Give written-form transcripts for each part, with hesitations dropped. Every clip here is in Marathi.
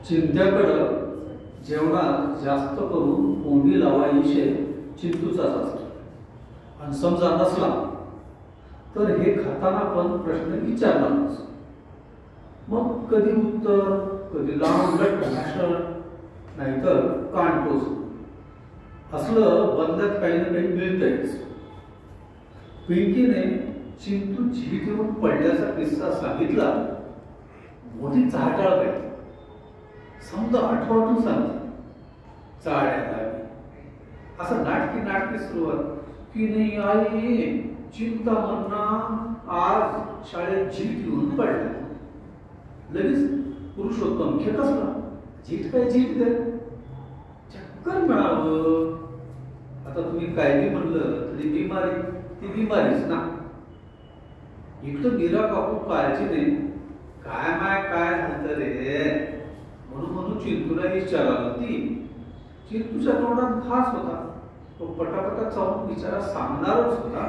चिंत्याकडं जेवणात जास्त करून कोंडी लावायचे चिंतूचाच असतो आणि समजा नसला तर हे खाताना पण प्रश्न विचारणारच. मग कधी उत्तर, कधी लांब भाषण, नाहीतर कानटोस असलं बंदात काही ना काही मिळतंच. पिंकीने चिंतू झीट येऊन पडल्याचा किस्सा सांगितला. मोठी चाटाळ पाहिजे समजा आठवटून सांगते. चाळ्या असं नाटकी सुरुवात की नाही आई चिंता म्हणणं आज शाळेत झीट येऊन पडला. लगेच पुरुषोत्तम खेकसला. झीट काय झीट दे चक्कर मिळावं. आता तुम्ही काय बी म्हणलं तरी बिमारी ती बिमारीच ना. इकडं मीरा काकू काळजी नाही. काय माय काय म्हणतं रे म्हणून चिंतूला विचारावं. ती चिंतूच्या तोंडात घास होता. तो पटापटा चावून विचारा सांगणारच होता.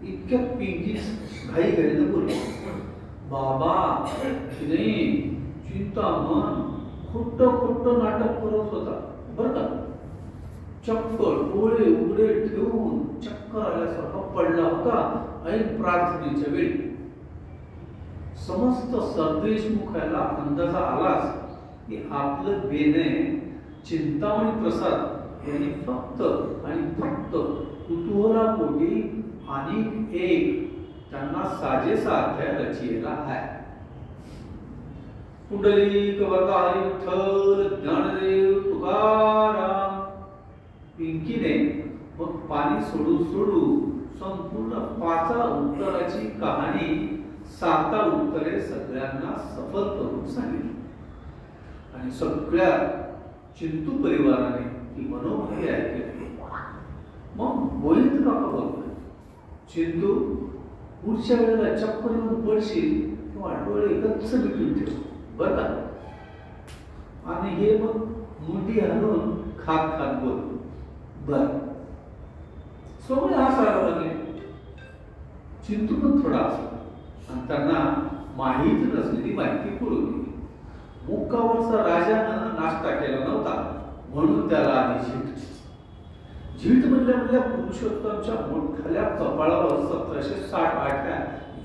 इतक्यात पिंकी घाई घाईनं बोलली, बाबा नाही चिंता मन खोटं नाटक करत होता बरं का. चक्क डोळे उघडे ठेवून चक्कर आल्यासारखा पडला होता ऐन प्रार्थनेच्या वेळी. समस्त सरदेशमुखाला अंदाजा आलाच की आपलं बेने चिंतामणी प्रसाद यांनी फक्त आणि फक्त कुतूहलापोटी आणि एक त्यांना साजेसा अध्याय रचिला आहे. पुंडलिक वरदा हरी विठ्ठल ज्ञानदेव तुकाराम. पिंकीने मग पाणी सोडू संपूर्ण 5 उत्तराची कहाणी 7 उत्तरे सगळ्यांना सफल करून सांगितली. आणि सगळ्या चिंतू परिवाराने ती मनोभावी ऐकली. मग बोलित काका बोलतोय, चिंतू पुढच्या वेळेला चक्कर येऊन पडशील किंवा डोळे गच्च मिटून ठेव बरं का. आणि हे मग मुंडी हलवून खात बोल बर. सोबत हसायला लागले. चिंतू पण थोडा हसला आणि त्यांना माहीत नसलेली माहिती पुरवली. मुक्कावरचा राजानं नाश्ता केला नव्हता म्हणून त्याला आधी झीट म्हणल्या पुरुषोत्तमच्या मोठ्या कपाळावर 1760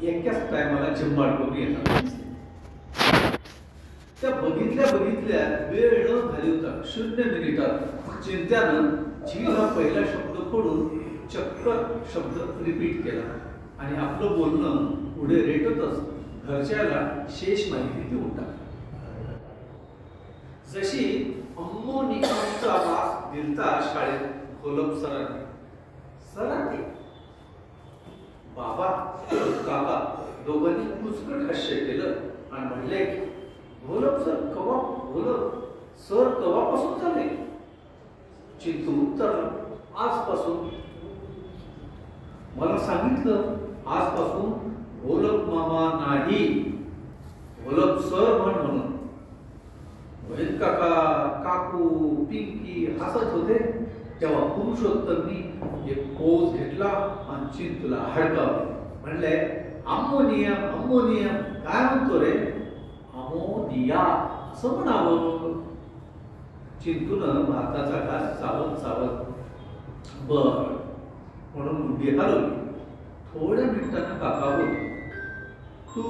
एकाच टायमाला चिंबाड करून येतात. त्या बघितल्या वेळ न घालवता 0 मिनिटात चिंत्यानं झीट हा पहिला शब्द पडून चक्कर शब्द रिपीट केला आणि आपलं बोलणं पुढे रेटतच घरच्याला शेष माहिती देऊन टाकली. जशी अम्मोनिकाचा वास दिलता शाळेत कोलप सरांनी बाबा काका दोघांनी पुष्कळ हास्य केलं आणि म्हणले, घोलप सर कवापासून झाले. चिंतू उत्तर, आजपासून. मला सांगितलं आजपासून घोलप मामा नाही घोलप सर म्हणून. वैद काका काकू पिंकी हसत होते तेव्हा पुरुषोत्तमनी एक पोज घेतला आणि चिंतूला हडकावले. म्हणले, अम्मोनियम काय म्हणतो रे. अमोनिया असं म्हणावं. चिंतून भाताचा घास चावत बर म्हणून मुंडी हलवली. थोड्या मिनिटांना काका बोलतो,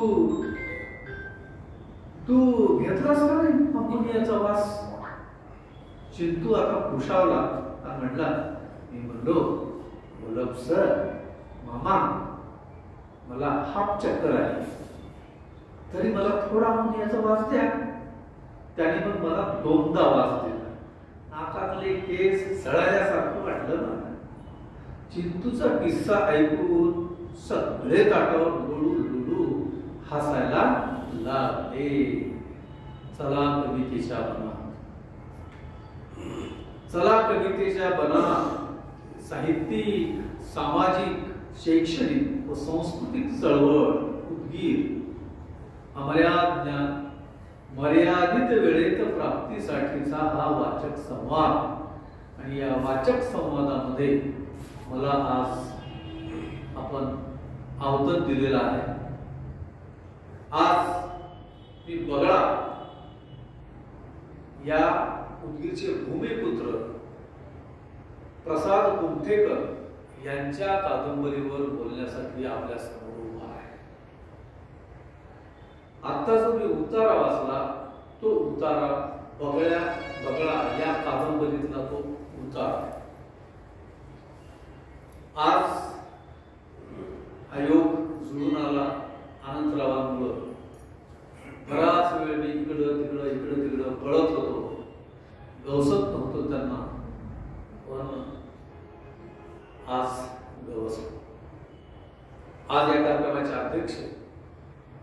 तू घेतलास का नाही अमोनियाचा वास. चिंतू आता खुशावला आणि म्हणला, मी म्हणलो बोलप सर मामा मला हाफ चक्कर आली तरी मला थोडा अमोनियाचा वास द्या. त्याने मग मला 2दा वास दिला. नाकातले केस सळाल्यासारखं वाटलं मला. चिंतूचा किस्सा ऐकून सगळे ताटावर लुडू हसायला लागले. चला कवितेच्या बनात साहित्यिक, सामाजिक, शैक्षणिक व सांस्कृतिक चळवळ उद्गीर मर्यादित वेळेत प्राप्तीसाठीचा हा वाचक संवाद. आणि या वाचक संवादामध्ये मला आज आपण आव्हान दिलेलं आहे. आज मी बगळा या उदगीरचे भूमिपुत्र प्रसाद कुमठेकर यांच्या कादंबरीवर बोलण्यासाठी आपल्या समोर उभा आहे. आता जो मी उतारा वाचला तो उतारा बगळा या कादंबरीतला तो उतारा. आज हा योग जुळून आला अनंतरावांमुळं. बराच वेळ मी इकडं तिकडं पळत होतो, गवसत नव्हतो त्यांना, पण आज गवसलो. आज या कार्यक्रमाचे अध्यक्ष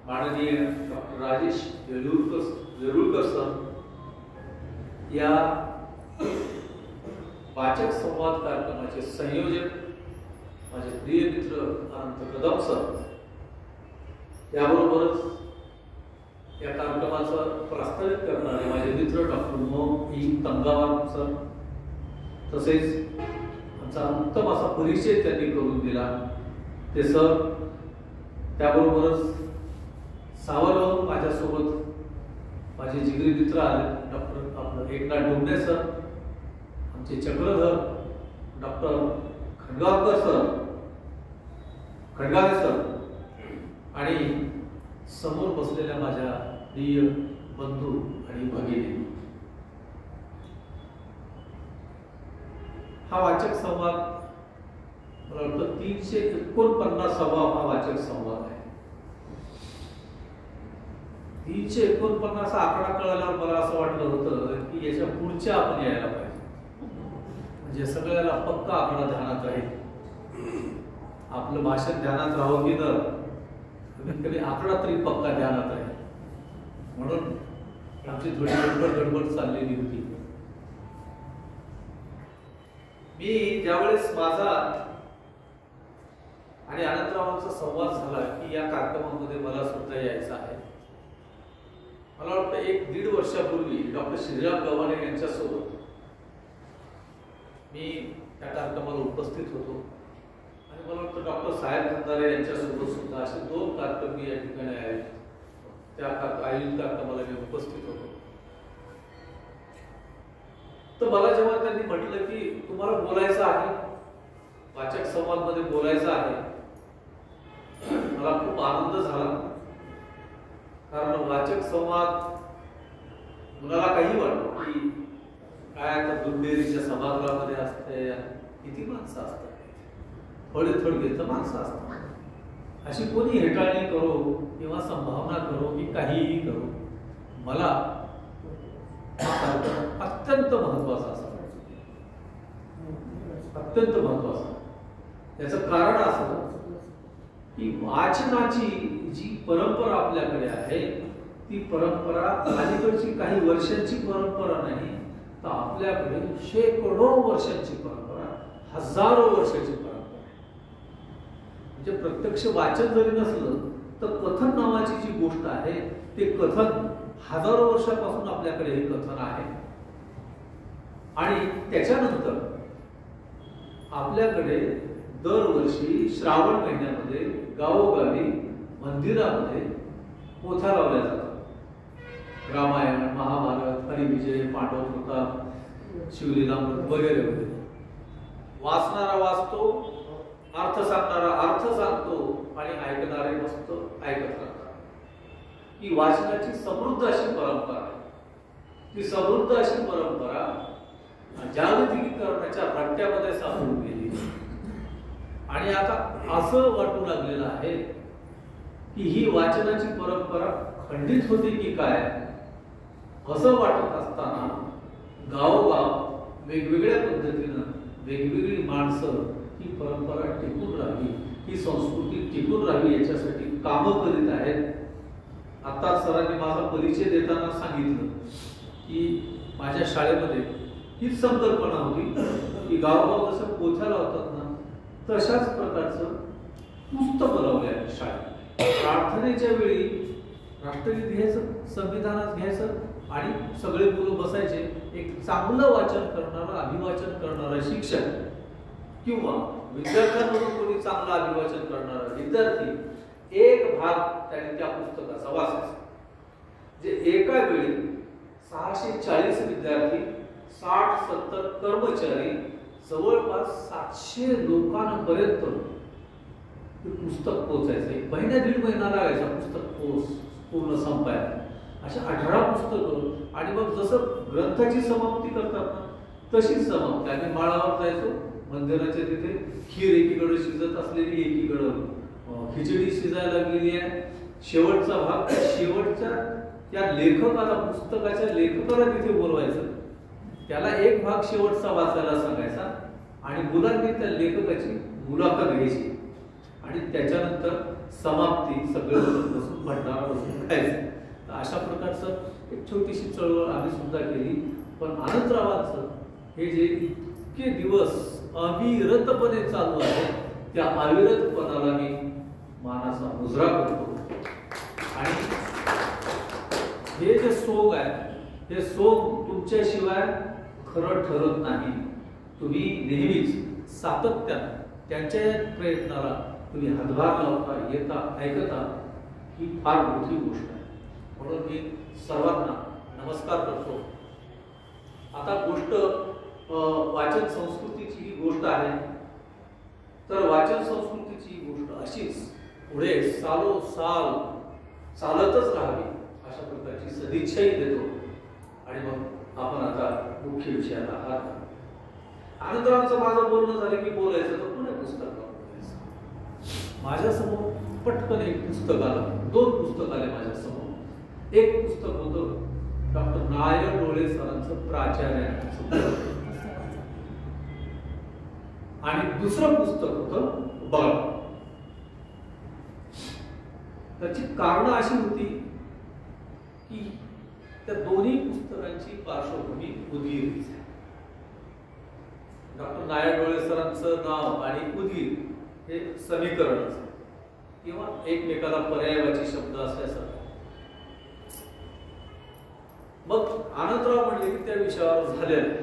माननीय डॉक्टर राजेश वेरुळकर सर, या वाचक संवाद कार्यक्रमाचे संयोजक माझे प्रिय मित्र अनंत कदम सर, याबरोबरच या कार्यक्रमाचं प्रस्तावित करणारे माझे मित्र डॉक्टर मोहन तंगावार सर, तसेच आमचा उत्तम असा परिचय त्यांनी करून दिला ते सर, त्याबरोबरच सावरवरून माझ्यासोबत माझे जिगरी मित्र आले डॉक्टर आपलं एकनाथ डोंगरे सर, आमचे Chakradhar doctor Khandgaonkar sir, खंडगावे sir, आणि समोर बसलेल्या माझ्या प्रिय बंधू आणि भगिनी. हा वाचक संवाद मला वाटतं 349वा हा वाचक संवाद आहे. 349 आकडा कळाल्यावर मला असं वाटलं होतं की याच्या पुढच्या आपण यायला पाहिजे, म्हणजे सगळ्याला पक्का आकडा ध्यानात राहील. आपलं भाषण ध्यानात राहावं की न, कमीत कमी आकडा तरी पक्का ध्यानात राहील. म्हणून आमची थोडी गडबड चाललेली होती. मी ज्यावेळेस माझा आणि अनंतरावांचा संवाद झाला की या कार्यक्रमामध्ये मला सुद्धा यायचं आहे, मला वाटतं 1-1.5 वर्षापूर्वी डॉक्टर श्रीराम गव्हाणे यांच्यासोबत मी त्या कार्यक्रमाला उपस्थित होतो. आणि मला वाटतं डॉक्टर साहेब खंदारे यांच्यासोबत सुद्धा असे 2 कार्यक्रम मी या ठिकाणी आहेत. त्या आयोजित कार्यक्रमाला मी उपस्थित होतो. तर मला जेव्हा त्यांनी म्हटलं की तुम्हाला बोलायचं आहे, वाचक संवाद मध्ये बोलायचं आहे, मला खूप आनंद झाला. कारण वाचक संवाद मुलाला काही वाटतं की काय आता दुर्डेरीच्या सभागृहामध्ये असते, किती माणसं असतात, थोडे माणसं असतात, अशी कोणी हेटाळणी करो किंवा संभावना करो की काहीही करो, मला अत्यंत महत्वाचा असं अत्यंत महत्वाचा. याचं कारण असं की वाचनाची जी परंपरा आपल्याकडे आहे ती परंपरा अलीकडची काही वर्षांची परंपरा नाही, तर आपल्याकडे शेकडो वर्षांची परंपरा, हजारो वर्षांची परंपरा. म्हणजे प्रत्यक्ष वाचन जरी नसलं तर कथन नावाची जी गोष्ट आहे ते कथन हजारो वर्षापासून आपल्याकडे हे कथन आहे. आणि त्याच्यानंतर आपल्याकडे दरवर्षी श्रावण महिन्यामध्ये गावोगावी मंदिरामध्ये पोथ्या लावल्या जातात. रामायण, महाभारत, हरिविजय, पांडव प्रताप, शिवलीलामृत वगैरे वगैरे. वाचणारा वाचतो, अर्थ सांगणारा अर्थ सांगतो आणि ऐकणारे मस्त ऐकत राहतात. ही वाचनाची समृद्ध अशी परंपरा आहे. ती समृद्ध अशी परंपरा जागतिकीकरणाच्या रट्ट्यामध्ये सापडून गेली आणि आता असं वाटू लागलेलं आहे की ही वाचनाची परंपरा खंडित होती की काय, असं वाटत असताना गावोगाव वेगवेगळ्या पद्धतीनं वेगवेगळी माणसं ही परंपरा टिकून राहावी, ही संस्कृती टिकून राहावी याच्यासाठी कामं करीत आहेत. आता सरांनी माझा परिचय देताना सांगितलं की माझ्या शाळेमध्ये हीच संकल्पना होती की गावोगाव जसं पोथ्या लावतात ना तशाच प्रकारचं पुस्तकं लावले आहे शाळेत. प्रार्थनेच्या वेळी राष्ट्रगीत घ्यायचं, संविधानात घ्यायचं आणि सगळे मुलं बसायचे. एक चांगलं वाचन करणारा, अभिवाचन करणारा शिक्षक किंवा विद्यार्थ्यांमधून कोणी चांगलं अभिवाचन करणारा विद्यार्थी एक भाग त्याने त्या पुस्तकाचा वाचायचा. जे एका वेळी 640 विद्यार्थी, 60-70 कर्मचारी, जवळपास 700 लोकांपर्यंत ते पुस्तक पोहोचायचं. 1 महिना 1.5 महिना लागायचा पुस्तक पूर्ण संपायला. अशा 18 पुस्तकं. आणि मग जसं ग्रंथाची समाप्ती करतात ना तशीच समाप्ती. आम्ही माळावर जायचो, मंदिराच्या तिथे खीर एकीकडे शिजत असलेली, एकीकडं खिचडी शिजायला गेली आहे. शेवटचा भाग, शेवटच्या त्या लेखकाला, पुस्तकाच्या लेखकाला तिथे बोलवायचं. त्याला एक भाग शेवटचा वाचायला सांगायचा आणि मुलांनी त्या लेखकाची मुलाखत घ्यायची आणि त्याच्यानंतर समाप्ती, सगळे बसून भंडारा बसून खायचं. तर अशा प्रकारचं एक छोटीशी चळवळ आम्ही सुद्धा केली. पण आनंदरावांचं हे जे इतके दिवस अविरतपणे चालू आहे, त्या अविरतपणाला मी मानाचा मुजरा करतो. आणि हे जे सोंग आहे, हे सोंग तुमच्याशिवाय खरं ठरत नाही. तुम्ही नेहमीच सातत्यानं त्यांच्या प्रयत्नाला तुम्ही हातभार लावता, येता, ऐकता, ही फार मोठी गोष्ट आहे. म्हणून मी सर्वांना नमस्कार करतो. आता गोष्ट वाचन संस्कृतीची ही गोष्ट आहे. तर वाचन संस्कृतीची गोष्ट अशीच पुढे सालोसाल चालतच राहावी अशा प्रकारची सदिच्छाही देतो. आणि मग आपण आता मुख्य विषयाला हात घालू. आनंदरावांचं माझं बोलणं झालं की बोलायचं तर पुन्हा पुस्तकावर बोलायचं. माझ्यासमोर पटकन एक पुस्तक आलं, 2 पुस्तक आले माझ्यासमोर. एक पुस्तक होतं डॉक्टर नायर डोळे सरांचं प्राचार्यांचं, आणि दुसरं पुस्तक होतं बळ. त्याची कारणं अशी होती की त्या दोन्ही पुस्तकांची पार्श्वभूमी उदगीर. डॉक्टर नायर डोळे सरांचं नाव आणि उदगीर हे समीकरण किंवा एकमेकाला पर्यायवाची शब्द असल्यासारखं. मग आनंदराव म्हणले की त्या विषयावर झालेलं.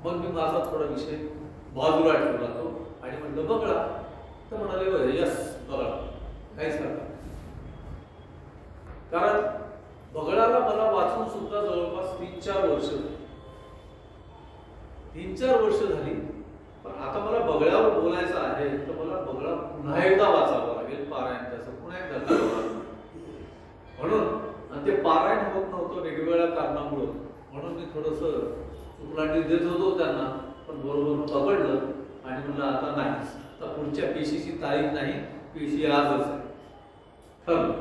मग मी माझा थोडा विषय बाजूला ठेवला तो आणि म्हणलं बघा. तर म्हणाले यस बघा, काहीच करता. कारण बगळाला मला वाचून सुद्धा जवळपास 3-4 वर्ष झाली. 3-4 वर्ष झाली. पण आता मला बगळ्यावर बोलायचं आहे तर मला बगळा पुन्हा एकदा वाचावं लागेल, पारायण त्याचं पुन्हा एकदा करावं लागेल. म्हणून ते पारायण होत नव्हतं वेगवेगळ्या कारणामुळं. म्हणून मी थोडंसं चुकलांडी देत होतो त्यांना, पण बरोबर पकडलं आणि म्हणलं आता नाही, आता पुढच्या पेशीची तारीख नाही, पेशी आजच आहे ठरलं.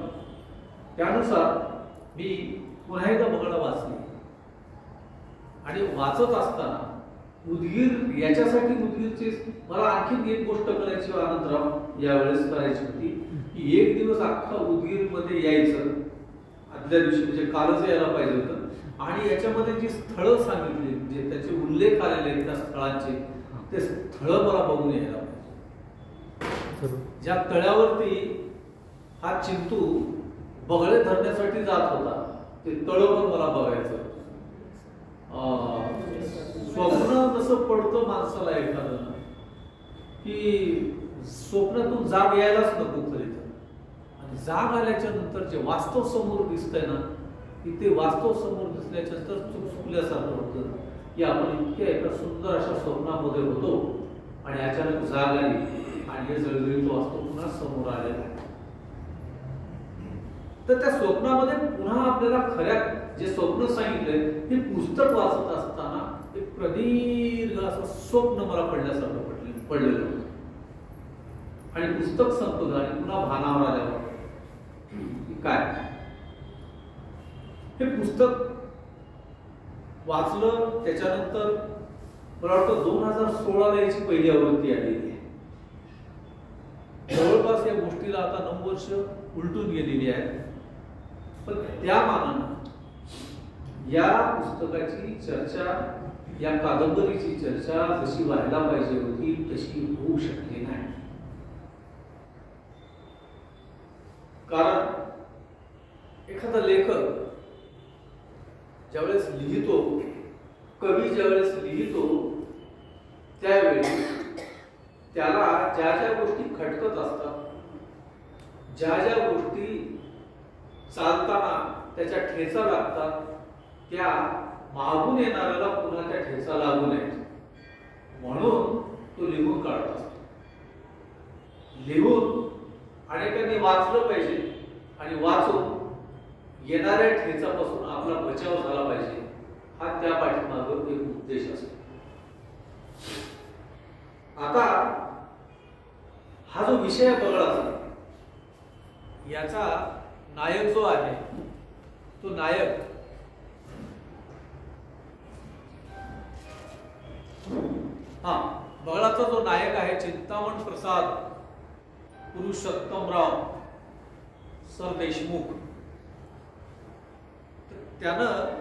त्यानुसार मी पुन्हा एकदा बगळा वाचली. आणि वाचत असताना उदगीर, याच्यासाठी उदगीरचे मला आणखी एक गोष्ट करायची आनंदराव यावेळेस करायची होती की एक दिवस अख्खा उदगीरमध्ये यायचं, आदल्या दिवशी म्हणजे कालच यायला पाहिजे होतं. आणि याच्यामध्ये जी स्थळं सांगितली, म्हणजे त्याचे उल्लेख आलेले आहेत त्या स्थळांचे, ते स्थळं मला बघून यायला पाहिजे. ज्या तळ्यावरती हा चिंतू बगळे धरण्यासाठी जात होता ते तळ पण मला बघायचं. स्वप्न जसं पडतं माणसाला एखादं की स्वप्नातून जाग यायलाच नको खरी. आणि जाग आल्याच्या नंतर जे वास्तव समोर दिसतंय ना, की ते वास्तव समोर दिसल्याच्या नंतर चुकल्यासारखं होतं की आपण इतक्या एका सुंदर अशा स्वप्नामध्ये होतो आणि अचानक जाग आली आणि हे जळजळीत वास्तव पुन्हा समोर आलेला आहे. तर त्या स्वप्नामध्ये पुन्हा आपल्याला खऱ्या जे स्वप्न सांगितलंय हे पुस्तक वाचत असताना एक प्रदीर्घ असं स्वप्न मला पडल्यासारखं पडलेलं होतं. आणि पुस्तक संपलं आणि पुन्हा भानावर आल्यावर काय हे पुस्तक वाचलं. त्याच्यानंतर मला वाटतं 2016ला याची पहिली आवृत्ती आलेली आहे. जवळपास या गोष्टीला आता 9 वर्ष उलटून गेलेली आहेत. पण त्या मानानं या पुस्तकाची चर्चा, या कादंबरीची चर्चा जशी व्हायला पाहिजे होती तशी होऊ शकली नाही. कारण एखादा लेखक ज्यावेळेस लिहितो, कवी ज्यावेळेस लिहितो, त्यावेळी त्याला ज्या ज्या गोष्टी खटकत असतात, ज्या ज्या गोष्टी चालताना त्याच्या ठेचा लागतात, त्या मागून येणाऱ्याला पुन्हा त्या ठेचा लागू नये म्हणून तो लिहून काढत असतो. लिहून अनेकांनी वाचलं पाहिजे आणि वाचून येणाऱ्या ठेचापासून आपला बचाव झाला पाहिजे, हा त्या पाठीमागे एक उद्देश असतो. आता हा जो विषय बगळाचा, याचा नायक जो आहे तो नायक बगळाचा जो नायक आहे चिंतामण प्रसाद पुरुषोत्तमराव सर देशमुख, त्यानं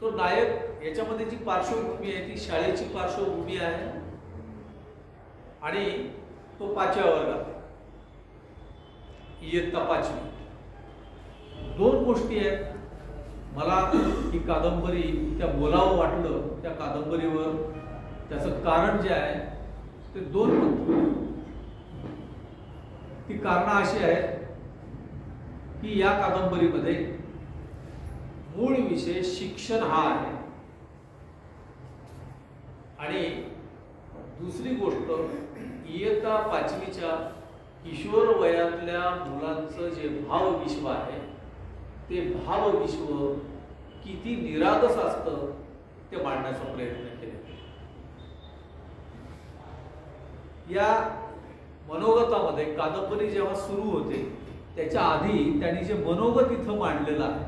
तो नायक याच्यामध्ये जी पार्श्वभूमी आहे ती शाळेची पार्श्वभूमी आहे आणि तो 5व्या वर्गात, इयत्ता 5वी. 2 गोष्टी आहेत. मला ही कादंबरी त्या बोलावं वाटलं, त्या कादंबरीवर त्याचं कारण जे आहे ते 2 ती कारणं अशी आहेत की या कादंबरीमध्ये मूळ विषय शिक्षण हा आहे आणि दुसरी गोष्ट इयत्ता 5वीच्या किशोर वयातल्या मुलांचं जे भावविश्व आहे ते भावविश्व किती निरागस असतं ते मांडण्याचा प्रयत्न केला. या मनोगतामध्ये कादंबरी जेव्हा सुरू होते त्याच्या आधी त्यांनी जे मनोगत इथं मांडलेलं आहे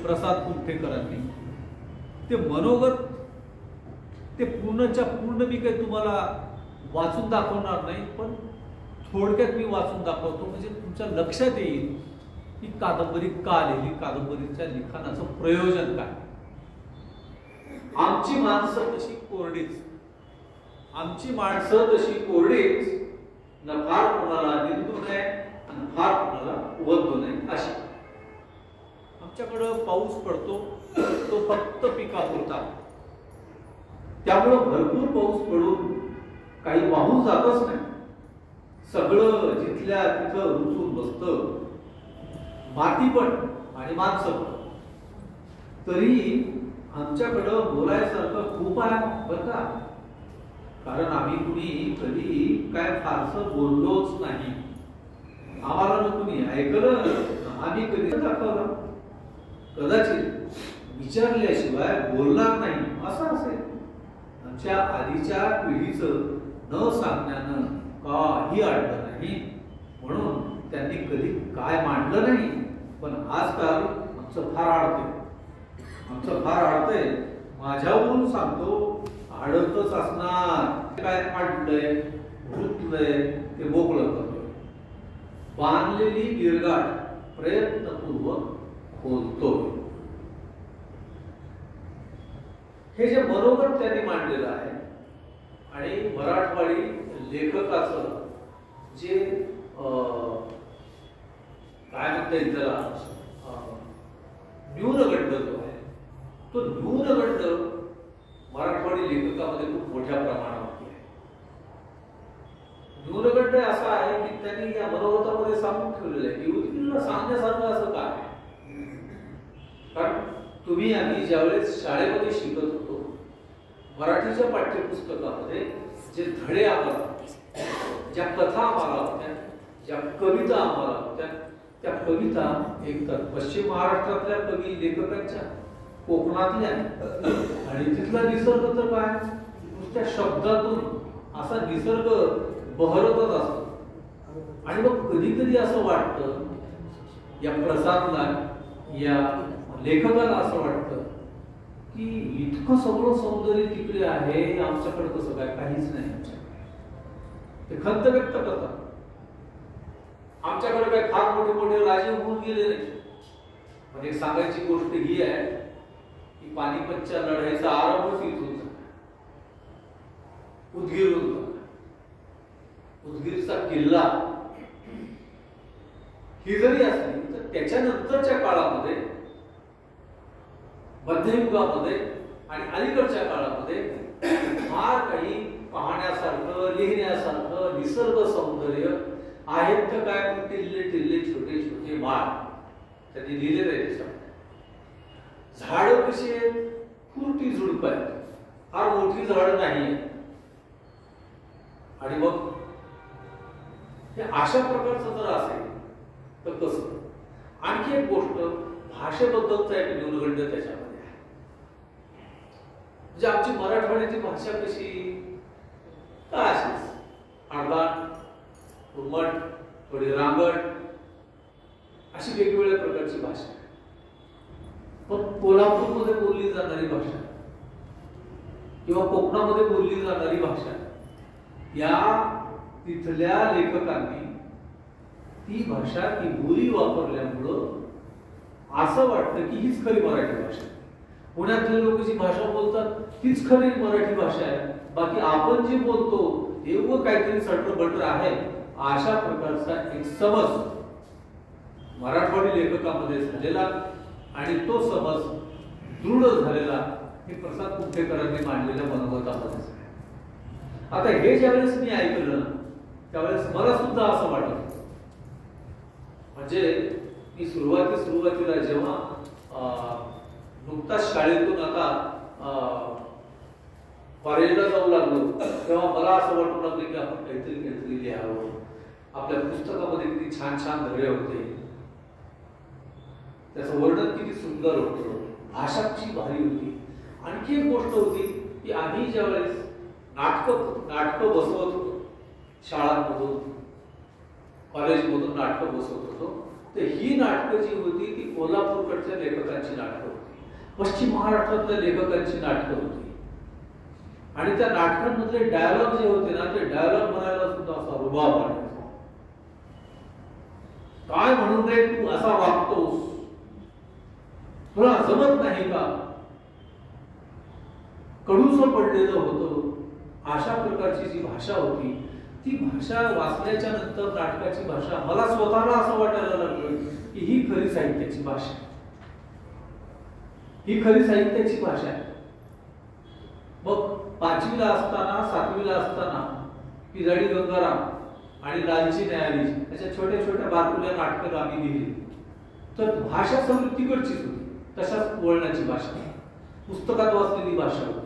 प्रसाद कुमठेकरांनी, ते मनोगत ते पूर्णच्या पूर्ण मी काही तुम्हाला वाचून दाखवणार नाही, पण थोडक्यात मी वाचून दाखवतो म्हणजे तुमच्या लक्षात येईल की कादंबरी का लिहिली, कादंबरीच्या लिखाणाचं प्रयोजन काय. आमची माणसं तशी कोरडीच, आमची माणसं तशी कोरडीच, न फार कोणाला निंदू नये आणि फार कोणाला उवदू नये अशी. आमच्याकडं पाऊस पडतो तो फक्त पिकापुरता, त्यामुळं भरपूर पाऊस पडून काही वाहून जातच नाही. सगळं जिथल्या तिथं रुजून बसतं, माती पण आणि माणसं पण. तरी आमच्याकडं बोलायसारखं खूप आहे बरं का, कारण आम्ही कुणी कधी काय फारसं बोललोच नाही. आम्हाला न कुणी ऐकलं, आम्ही कधी दाखवलं, कदाचित विचारल्याशिवाय बोलणार नाही असं असेल. आमच्या आधीच्या पिढीचं न सांगण्यानं काही अडलं नाही म्हणून त्यांनी कधी काय मांडलं नाही. पण आजकाल आमचं फार अडतंय, आमचं फार अडतंय. माझ्यावरून सांगतो, अडतच असणार. काय अडलंय, रुतलंय ते मोकळं करतोय. बांधलेली गिरगाट प्रयत्नपूर्वक खोलतोय. हे जे मनोगत त्यांनी मांडलेलं आहे आणि मराठवाडी लेखकाचं जे काय म्हणता येईल त्याला न्यूनगंड जो आहे, तो न्यूनगंड मराठवाडी लेखकामध्ये खूप मोठ्या प्रमाणावरती आहे. न्यूनगंड असा आहे की त्यांनी या मनोगतामध्ये सांगून ठेवलेलं आहे की युवतीला सांगण्यासारखं असं काय. कारण तुम्ही आम्ही ज्यावेळेस शाळेमध्ये शिकत होतो, मराठीच्या पाठ्यपुस्तकामध्ये जे धडे आम्हाला होते, ज्या कथा आम्हाला होत्या, ज्या कविता आम्हाला होत्या, त्या कविता एकतर पश्चिम महाराष्ट्रातल्या कवी लेखकांच्या, कोकणातल्या, आणि तिथला निसर्ग तर काय नुसत्या शब्दातून असा निसर्ग बहरतच असतो. आणि मग कधी कधी असं वाटतं या प्रसादला, या लेखकाला असं वाटतं की इतकं सगळं सौंदर्य तिकडे आहे, आमच्याकडे कसं काय काहीच नाही. ते खंत व्यक्त करतात. आमच्याकडे काय फार मोठे मोठे राजे होऊन गेले नाही. पण एक सांगायची गोष्ट ही आहे की पानिपतच्या लढाईचा आरंभच इथून झाला, उदगीरहून झाला. उदगीरचा किल्ला ही जरी असली तर त्याच्यानंतरच्या काळामध्ये, मध्ययुगामध्ये आणि अलीकडच्या काळामध्ये फार काही पाहण्यासारखं, लिहिण्यासारखं निसर्ग सौंदर्य आहेत. तर काय टिल्ले टिल्ले छोटे छोटे माळ त्यांनी लिहिलेले आहे त्याच्यामध्ये. झाडं कशी आहेत, फुरटी झुडप आहेत, फार मोठी झाडं नाही. आणि मग हे अशा प्रकारचं जर असेल तर कसं. आणखी एक गोष्ट, भाषेबद्दलचा एक न्यूनगंड त्याच्यामध्ये आहे. म्हणजे आमची मराठवाड्याची भाषा कशी, काय असेल अडदाट, उर्मट, थोडी रांगट, अशी वेगवेगळ्या प्रकारची भाषा आहे. पण कोल्हापूरमध्ये बोलली जाणारी भाषा किंवा कोकणामध्ये बोलली जाणारी भाषा, या तिथल्या लेखकांनी ती भाषा, ती बोली वापरल्यामुळं असं वाटतं की हीच खरी मराठी भाषा. पुण्यातले लोक जी भाषा बोलतात तीच खरी मराठी भाषा आहे, बाकी आपण जे बोलतो एवढं काहीतरी सटर आहे, अशा प्रकारचा एक समज मराठवाडी लेखकामध्ये झालेला आणि तो समज दृढ झालेला हे प्रसाद कुमठेकरांनी मांडलेल्या मनोगतामध्ये. आता हे ज्यावेळेस मी ऐकलं त्यावेळेस मला सुद्धा असं वाटत, म्हणजे मी सुरुवातीला जेव्हा नुकताच शाळेतून आता कॉलेजला जाऊ लागलो तेव्हा मला असं वाटू लागलं की आपण काहीतरी लिहावं. आपल्या पुस्तकामध्ये किती छान छान धडे होते, त्याचं वर्णन किती सुंदर होतं, भाषा कशी भारी होती. आणखी एक गोष्ट होती की आम्ही ज्यावेळेस नाटकं बसवत होतो, शाळांमधून कॉलेजमधून नाटकं बसवत होतो, तर ही नाटकं जी होती ती कोल्हापूरकडच्या लेखकांची नाटकं होती, पश्चिम महाराष्ट्रातल्या लेखकांची नाटकं होती. आणि त्या नाटकांमधले डायलॉग जे होते ना, ते डायलॉग म्हणायला सुद्धा असा रुबाब वाटायचा. काय म्हणून रे तू असा वागतोस, तुला जमत नाही का, कडूसं पडलेलं होतं. अशा प्रकारची जी भाषा होती ती भाषा वाचल्याच्या नंतर नाटकाची भाषा मला स्वतःला असं वाटायला लागलं की ही खरी साहित्याची भाषा, ही खरी साहित्याची भाषा आहे. मग 5वीला असताना 7वीला असताना पिजाडी गंगाराम आणि लालची न्यायाधीश अशा छोट्या छोट्या बारकुल्या नाटकं आम्ही लिहिली, तर भाषा सगळी तिकडचीच होती, तशाच वळणाची भाषा, पुस्तकात वाचलेली भाषा होती.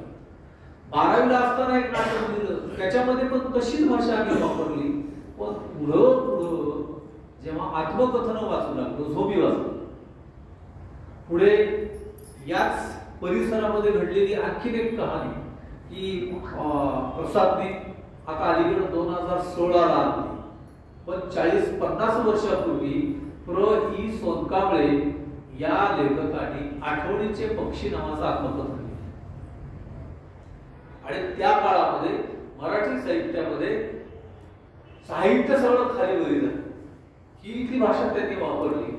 12वीला असताना एक नाटक लिहिलं, त्याच्यामध्ये पण तशीच भाषा आम्ही वापरली. पण पुढं जेव्हा आत्मकथन वाचू लागलो, झोबी वाचलो, पुढे याच परिसरामध्ये घडलेली आणखीन एक कहाणी की प्रसादने आता अलीकडे 2016ला आणली, पण 40-50 वर्षापूर्वी प्र. ई. सोनकांबळे या लेखकाने आठवणीचे पक्षी नावाचं आत्मकथन लिहिलं. आणि त्या काळामध्ये मराठी साहित्यामध्ये साहित्य सगळं खाली वरी झालं, ही ती भाषा त्यांनी वापरली.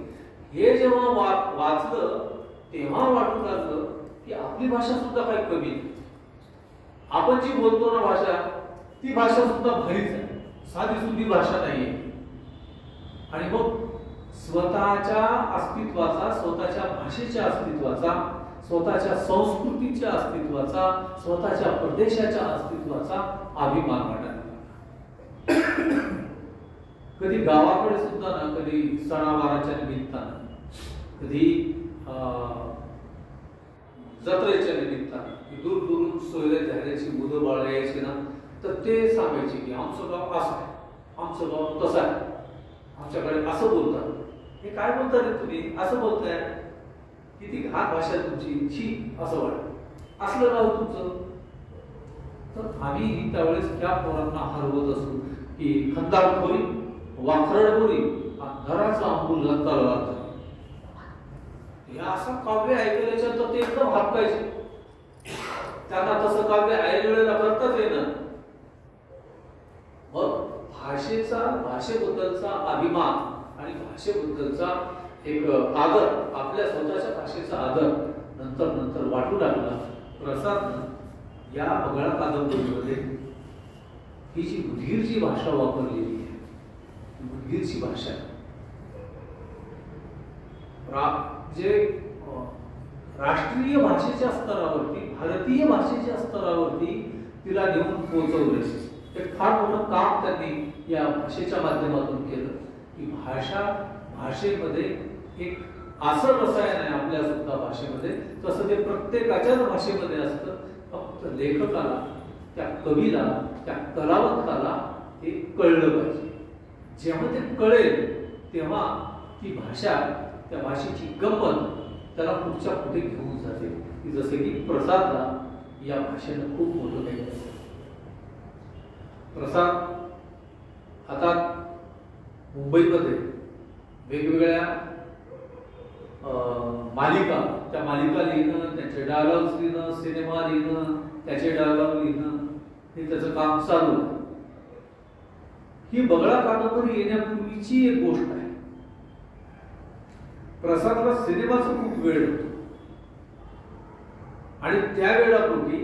हे जेव्हा वाचलं तेव्हा वाटू लागलं की आपली भाषा सुद्धा काही कमी नाही. आपण जी बोलतो ना भाषा, ती भाषा सुद्धा भारीच आहे, साधी सुधी भाषा नाहीये. आणि मग स्वतःच्या अस्तित्वाचा, स्वतःच्या भाषेच्या अस्तित्वाचा, स्वतःच्या संस्कृतीच्या अस्तित्वाचा, स्वतःच्या प्रदेशाच्या अस्तित्वाचा अभिमान वाटायला. कधी गावाकडे सुद्धा ना, कधी सणावाराच्या निमित्तानं, कधी जत्रेच्या निमित्तानं दूर दूरून सोयरे धाऱ्याची मुलं बाळ यायची ना, तर ते सांगायचे की आमचं गाव असं आहे, आमचं गाव तसं आहे, आमच्याकडे असं बोलतात. हे काय बोलता रे तुम्ही, असं बोलताय, किती घात भाषा तुमची, छी असं वाटत, असलं गाव तुमचं. तर आम्ही त्यावेळेस त्या पोरांना हरवत असू की खंदाळखोरी, वाखरडखोरी, अंधाराचा अंबुल घातला. हे असं काव्य ऐकल्याच्या तर ते एकदम हक्कायचे, त्यांना तसं काव्य ऐकलेला करताच येणार. मग भाषेबद्दलचा अभिमान आणि भाषेबद्दलचा एक आदर, आपल्या स्वतःच्या भाषेचा आदर नंतर नंतर वाटू लागला. प्रसाद या बगळा कादंबरीमध्ये ही जी उदगीरची भाषा वापरलेली आहे, उदगीरची भाषा जे राष्ट्रीय भाषेच्या स्तरावरती, भारतीय भाषेच्या स्तरावरती तिला नेऊन पोहोचवलं. एक फार मोठं काम त्यांनी या भाषेच्या माध्यमातून केलं की भाषेमध्ये एक असं रसायन आहे आपल्या सुद्धा भाषेमध्ये, तसं ते प्रत्येकाच्याच भाषेमध्ये असतं. फक्त लेखकाला, त्या कवीला, त्या कलावंताला हे कळलं पाहिजे. जेव्हा ते कळेल तेव्हा ती भाषा, त्या भाषेची गंमत त्याला पुढच्या पुढे घेऊन जाते. की जसे की प्रसादला या भाषेनं खूप मोठं काही असतं. प्रसाद आता मुंबईमध्ये वेगवेगळ्या मालिका, त्या मालिका लिहिणं, त्याचे डायलॉग्स लिहिणं, सिनेमा लिहिणं, त्याचे डायलॉग लिहिणं, हे त्याचं काम चालू आहे. ही बगळा कादंबरी येण्यापूर्वीची एक गोष्ट आहे. प्रसादला सिनेमाचा खूप वेळ होतो आणि त्या वेळापूर्वी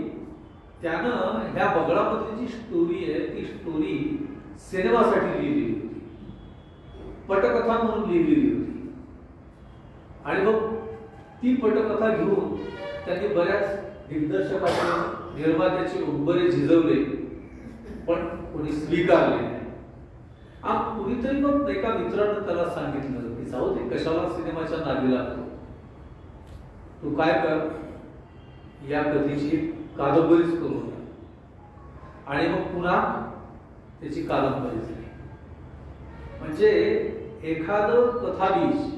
त्यानं ह्या बगळामधली जी स्टोरी आहे ती स्टोरी सिनेमासाठी लिहिलेली होती, पटकथा म्हणून लिहिलेली होती. आणि मग ती पटकथा घेऊन त्यांनी बऱ्याच दिग्दर्शकाचे, निर्मात्याचे उंबरे झिजवले, पण कोणी स्वीकारले नाही. कुणीतरी मग एका मित्रानं त्याला सांगितलं की जाऊ दे, कशाला सिनेमाच्या नादी लागतो, तू काय कर, या कथेची कादंबरीच करू. आणि मग पुन्हा त्याची कादंबरी झाली. म्हणजे एखादं कथाबीज,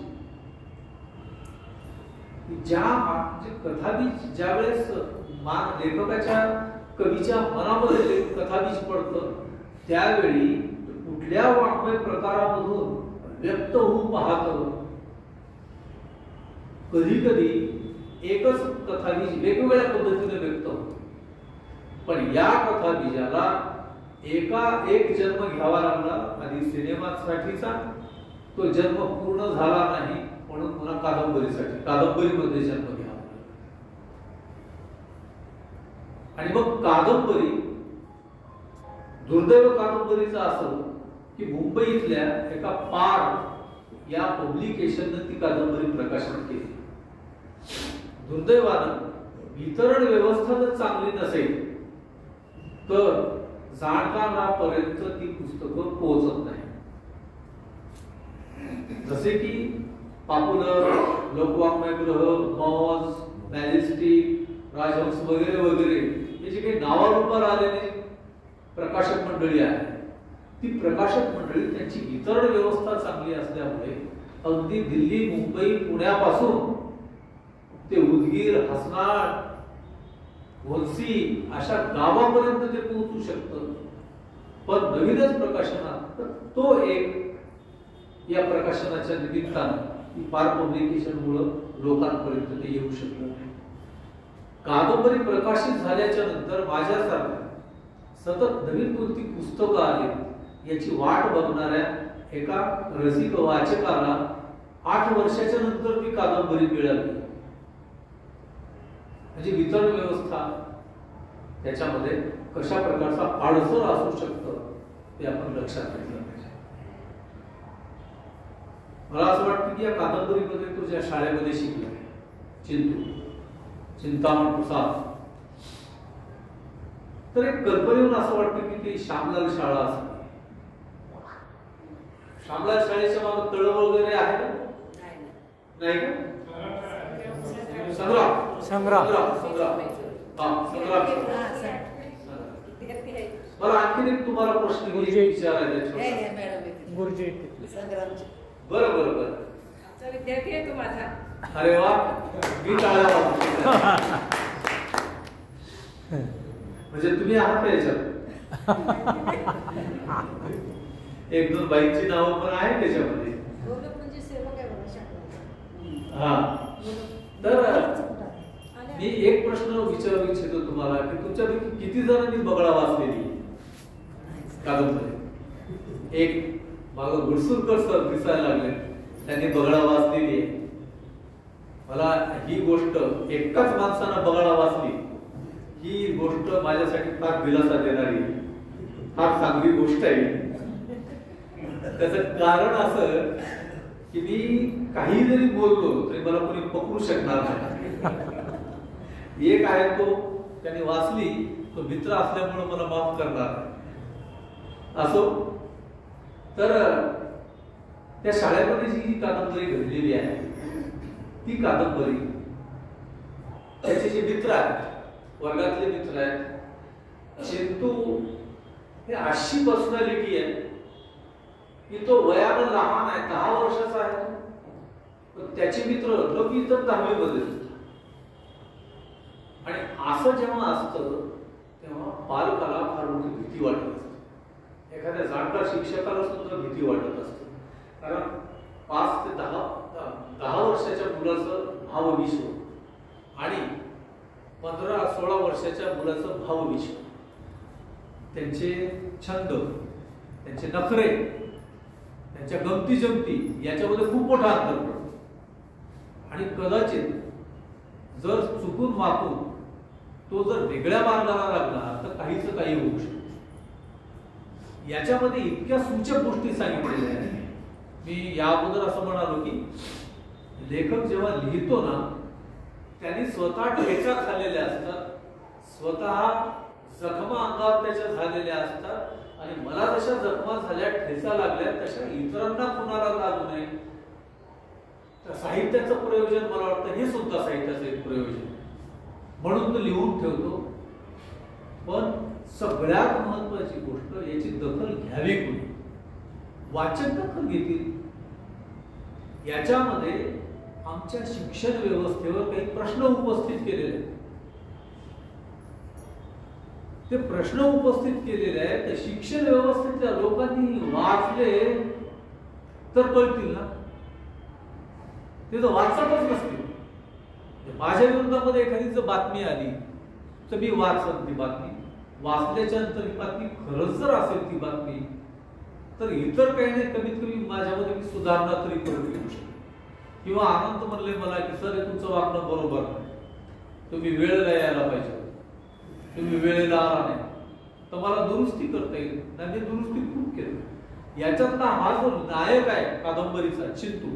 कथाबीज ज्या वेळेस लेखकाच्या, कवीच्या मनामध्ये कथाबीज पडतं, त्यावेळी कुठल्या वाङ्मय प्रकारामधून व्यक्त होऊन पाहतं. कधी कधी एकच कथाबीज वेगवेगळ्या पद्धतीने व्यक्त होतं, पण या कथाबीजाला एक जन्म घ्यावा लागला. आधी सिनेमासाठीचा तो जन्म पूर्ण झाला नाही, म्हणून पुन्हा कादंबरीसाठी, कादंबरीमध्ये जन्म घ्यावा लागला. आणि मग कादंबरी, दुर्दैव कादंबरीचं असं की मुंबईतल्या एका पार या पब्लिकेशनने ती कादंबरी प्रकाशित केली. दुर्दैवानं वितरण व्यवस्था जर चांगली नसेल तर जाणकारांपर्यंत ती पुस्तकं पोहोचत नाही. जसे की पॉप्युलर, लोकवाङ्मयगृह, मौज, मॅजेस्टिक, राजहंस वगैरे वगैरे हे जे काही नावारूपावर आलेले प्रकाशक मंडळी आहे, ती प्रकाशक मंडळी त्यांची वितरण व्यवस्था चांगली असल्यामुळे अगदी दिल्ली, मुंबई, पुण्यापासून ते उदगीर, हसनाळ, वलसी अशा गावापर्यंत ते पोहोचू शकतं. पण नवीनच प्रकाशनात तो एक या प्रकाशनाच्या निमित्तानं पार पब्लिकेशनमुळं लोकांपर्यंत ते येऊ शकलं. कादंबरी प्रकाशित झाल्याच्या नंतर माझ्यासारख्या सतत नवीन कोणती पुस्तकं आली याची वाट बघणाऱ्या एका रसिक वाचकाला 8 वर्षाच्या नंतर ती कादंबरी मिळाली. म्हणजे वितरण व्यवस्था त्याच्यामध्ये कशा प्रकारचा अडसर असू शकतं ते आपण लक्षात घेतलं पाहिजे. मला असं वाटतं की या कादंबरीमध्ये तो ज्या शाळेमध्ये शिकला, चिंतामण प्रसाद, तर एक कल्पनेहून असं वाटतं की ती श्यामलाल शाळा असेल. श्यामलाल शाळेच्या मागे तळ वगैरे आहे का? नाही का? संग्राम संग्राम संग्राम मला आणखीन एक तुम्हाला प्रश्न विचारायचा. बरं बरं बरं, विद्यार्थी आहे तो माझा. अरे वा, मी टाळ्या म्हणजे तुम्ही आहात का याच्यात? एक दोन बाईकची नावं पण आहे त्याच्यामध्ये. हा, तर मी एक प्रश्न विचारू इच्छितो तुम्हाला की तुमच्यापैकी किती जणांनी बगळा वाचलेली कादंबरी? एक मागं गुडसुरकर सर दिसायला लागले, त्यांनी बगळा वाचलेली आहे. मला ही गोष्ट, एकाच माणसानं बगळा वाचली ही गोष्ट माझ्यासाठी फार दिलासा देणारी, फार चांगली गोष्ट आहे. त्याचं कारण असं की मी काही जरी बोललो तरी मला कोणी पकडू शकणार नाही. एक आहे तो त्याने वाचली, तो मित्र असल्यामुळे मला माफ करणार असो. तर त्या शाळेमध्ये जी कादंबरी घडलेली आहे ती कादंबरी, त्याचे जे मित्र आहेत, वर्गातले मित्र आहेत, चिंतू हे अशी पर्सनॅलिटी आहे की तो वयानं लहान आहे, 10 वर्षाचा आहे, पण त्याचे मित्र लगेच 10वी मध्ये आणि असं जेव्हा असतं तेव्हा पालकाला फार मोठी भीती वाटत असते. एखाद्या जाणकार शिक्षकाला सुद्धा भीती वाटत असते, कारण 5 ते 10 वर्षाच्या मुलाचं भावविश्व आणि 15-16 वर्षाच्या मुलाचं भावविश्व, त्यांचे छंद, त्यांचे नखरे, त्यांच्या गमती जमती याच्यामध्ये खूप मोठा अंतर पडतो. आणि कदाचित जर चुकून वाकून तो जर वेगळ्या मार्गाला लागला तर काहीच काही होऊ शकतो. याच्यामध्ये इतक्या सूचक गोष्टी सांगितलेल्या आहेत. मी या अगोदर असं म्हणालो की लेखक जेव्हा लिहितो ना, त्यांनी स्वतः ठेचा खाल्लेल्या असतात, स्वतः जखमा अंगावर त्याच्या झालेल्या असतात आणि मला जशा जखमा झाल्या, ठेचा लागल्या, तशा इतरांना कुणाला लागू नये. तर साहित्याचं प्रयोजन मला वाटतं हे सुद्धा साहित्याचं एक प्रयोजन म्हणून तो लिहून ठेवतो. पण सगळ्यात महत्वाची गोष्ट, याची दखल घ्यावी कोणी? वाचक दखल घेतील. याच्यामध्ये आमच्या शिक्षण व्यवस्थेवर काही प्रश्न उपस्थित केलेले आहेत. ते प्रश्न उपस्थित केलेले आहेत ते शिक्षण व्यवस्थेतल्या लोकांनी वाचले तर कळतील ना. ते तर वाचतच नसतील. माझ्या विरोधामध्ये एखादी जर बातमी आली तर मी वाचत ती बातमी, वाचल्याच्या नंतर ही बातमी खरंच जर असेल ती बातमी, तर इतर काही नाही, कमीत कमी माझ्यामध्ये मी सुधारणा तरी करू शकतो. किंवा आनंद म्हणले मला की सर तुमचं वागणं बरोबर नाही, तुम्ही वेळेला यायला पाहिजे, तुम्ही वेळेला आला नाही, तर मला दुरुस्ती करता येईल. त्यांनी दुरुस्ती खूप केली. याच्यातला हा जो नायक आहे कादंबरीचा, चिंतू,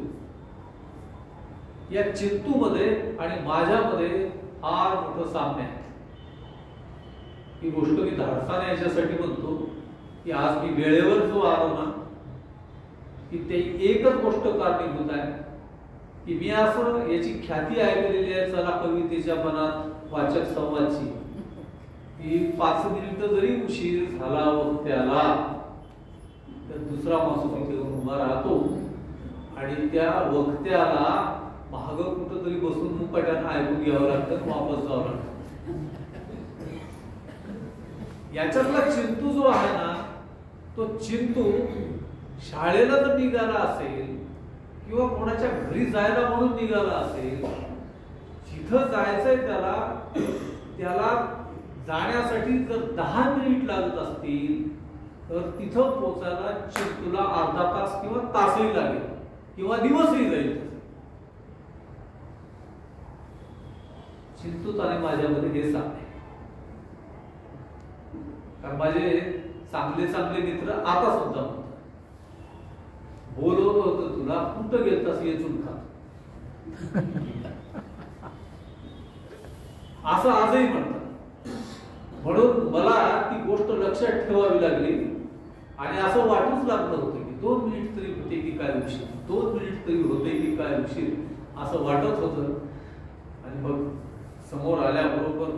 या चिंतू मध्ये आणि माझ्यामध्ये फार मोठं साम्य आहे. ही गोष्ट मी धाडसाने याच्यासाठी म्हणतो की आज मी वेळेवर जो आलो ना, की ते एकच गोष्ट कारणीभूत आहे की मी असं याची ख्याती ऐकलेली आहे, चला कवितेच्या मनात वाचक संवादची, की 5 मिनिट जरी उशीर झाला वक्त्याला तर दुसरा माणूस तिथे उभा राहतो आणि त्या वक्त्याला महाग कुठं तरी बसून मुकाट्यानं ऐकून घ्यावं लागतं, वापस जावं लागतं. याच्यातला चिंतू जो आहे ना, तो चिंतू शाळेला जर निघाला असेल किंवा कोणाच्या घरी जायला म्हणून निघाला असेल, जिथं जायचंय त्याला जाण्यासाठी जर 10 मिनिट लागत असतील तर तिथं पोचायला चिंतूला अर्धा तास किंवा तासही लागेल किंवा दिवसही जाईल. चिंतूत आणि माझ्यामध्ये हे साम्य, कारण माझे चांगले चांगले मित्र आता सुद्धा म्हणतात, बोलवलं होतं तुला, कुठं गेलतास येचून खा, असं आजही म्हणतात. म्हणून मला ती गोष्ट लक्षात ठेवावी लागली आणि असं वाटूच लागलं होतं की 2 मिनिट तरी होते की काय उशीर, 2 मिनिट तरी होते की काय उशीर, असं वाटत होतं. आणि मग समोर आल्याबरोबर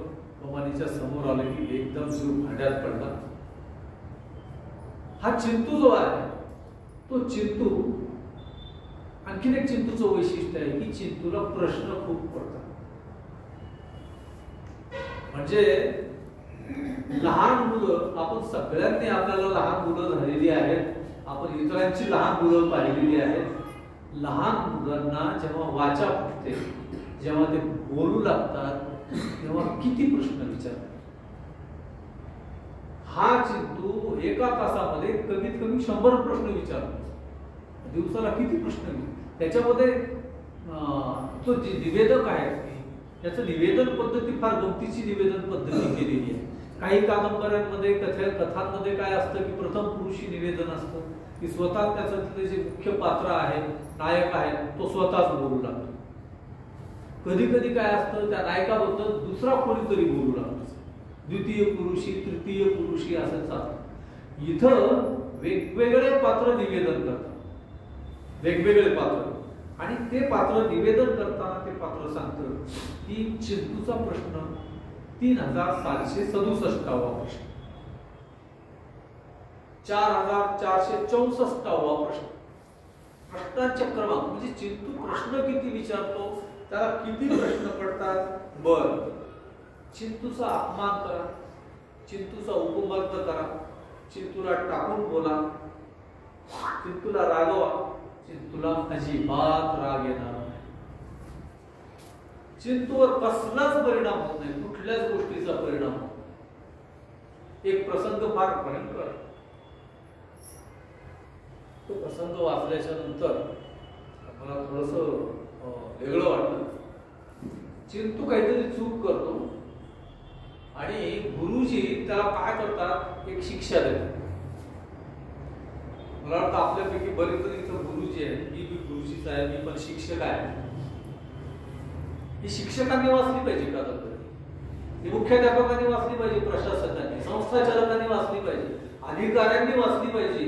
कमानीच्या समोर आले की एकदम जीव भांड्यात पडला. हा चिंतू जो आहे तो चिंतू, आणखीन एक चिंतूचं वैशिष्ट्य आहे की चिंतूला प्रश्न खूप पडतात. म्हणजे लहान मुलं, आपण सगळ्यांनी आपल्याला लहान मुलं झालेली आहेत, आपण इतरांची लहान मुलं पाहिलेली आहेत. लहान मुलांना जेव्हा वाचा फुटते, जेव्हा ते बोलू लागतात, तेव्हा किती प्रश्न विचारतात. हा चिंतू एका तासामध्ये कमीत कमी 100 प्रश्न विचारतो. दिवसाला किती प्रश्न, त्याच्यामध्ये तो जे निवेदक आहे त्याचं निवेदन पद्धती फार गमतीची निवेदन पद्धती केलेली आहे. काही कादंबऱ्यांमध्ये कथांमध्ये काय असतं की प्रथम पुरुषी निवेदन असतं, की स्वतः त्याचं जे मुख्य पात्र आहे, नायक आहे, तो स्वतःच बोलू लागतो. कधी कधी काय असतं, त्या नायकाबद्दल दुसरा कोणीतरी बोलू लागतो, द्वितीय पुरुषी, तृतीय पुरुषी असं चालतं. इथं वेगवेगळे पात्र निवेदन करतात, वेगवेगळे पात्र, आणि ते पात्र निवेदन करताना ते पात्र सांगतं की चिंतूचा प्रश्न 3767वा प्रश्न, 4464वा प्रश्न. प्रश्नांचे क्रमांक म्हणजे चिंतू प्रश्न किती विचारतो, त्याला किती प्रश्न पडतात. बर, चिंतूचा अपमान करा, चिंतूचा उपमर्द करा, चिंतूला टाकून बोला, चिंतूला रागवा, चिंतूला अजिबात राग येणार नाही. चिंतूवर कसलाच परिणाम होत नाही, कुठल्याच गोष्टीचा परिणाम होत नाही. एक प्रसंग फार भयंकर, तो प्रसंग वाचल्याच्या नंतर मला थोडस वेगळं वाटलं. चिंतू काहीतरी चूक करतो आणि गुरुजी त्याला काय करतात, एक शिक्षा देतात. मला वाटतं आपल्यापैकी बरेच जण इथं गुरुजी आहेत, मी बी गुरुजीच आहे, मी पण शिक्षक आहे. ही शिक्षकांनी वाचली पाहिजे कादंबरी, ही मुख्याध्यापकांनी वाचली पाहिजे, प्रशासकांनी, संस्थाचालकांनी वाचली पाहिजे, अधिकाऱ्यांनी वाचली पाहिजे,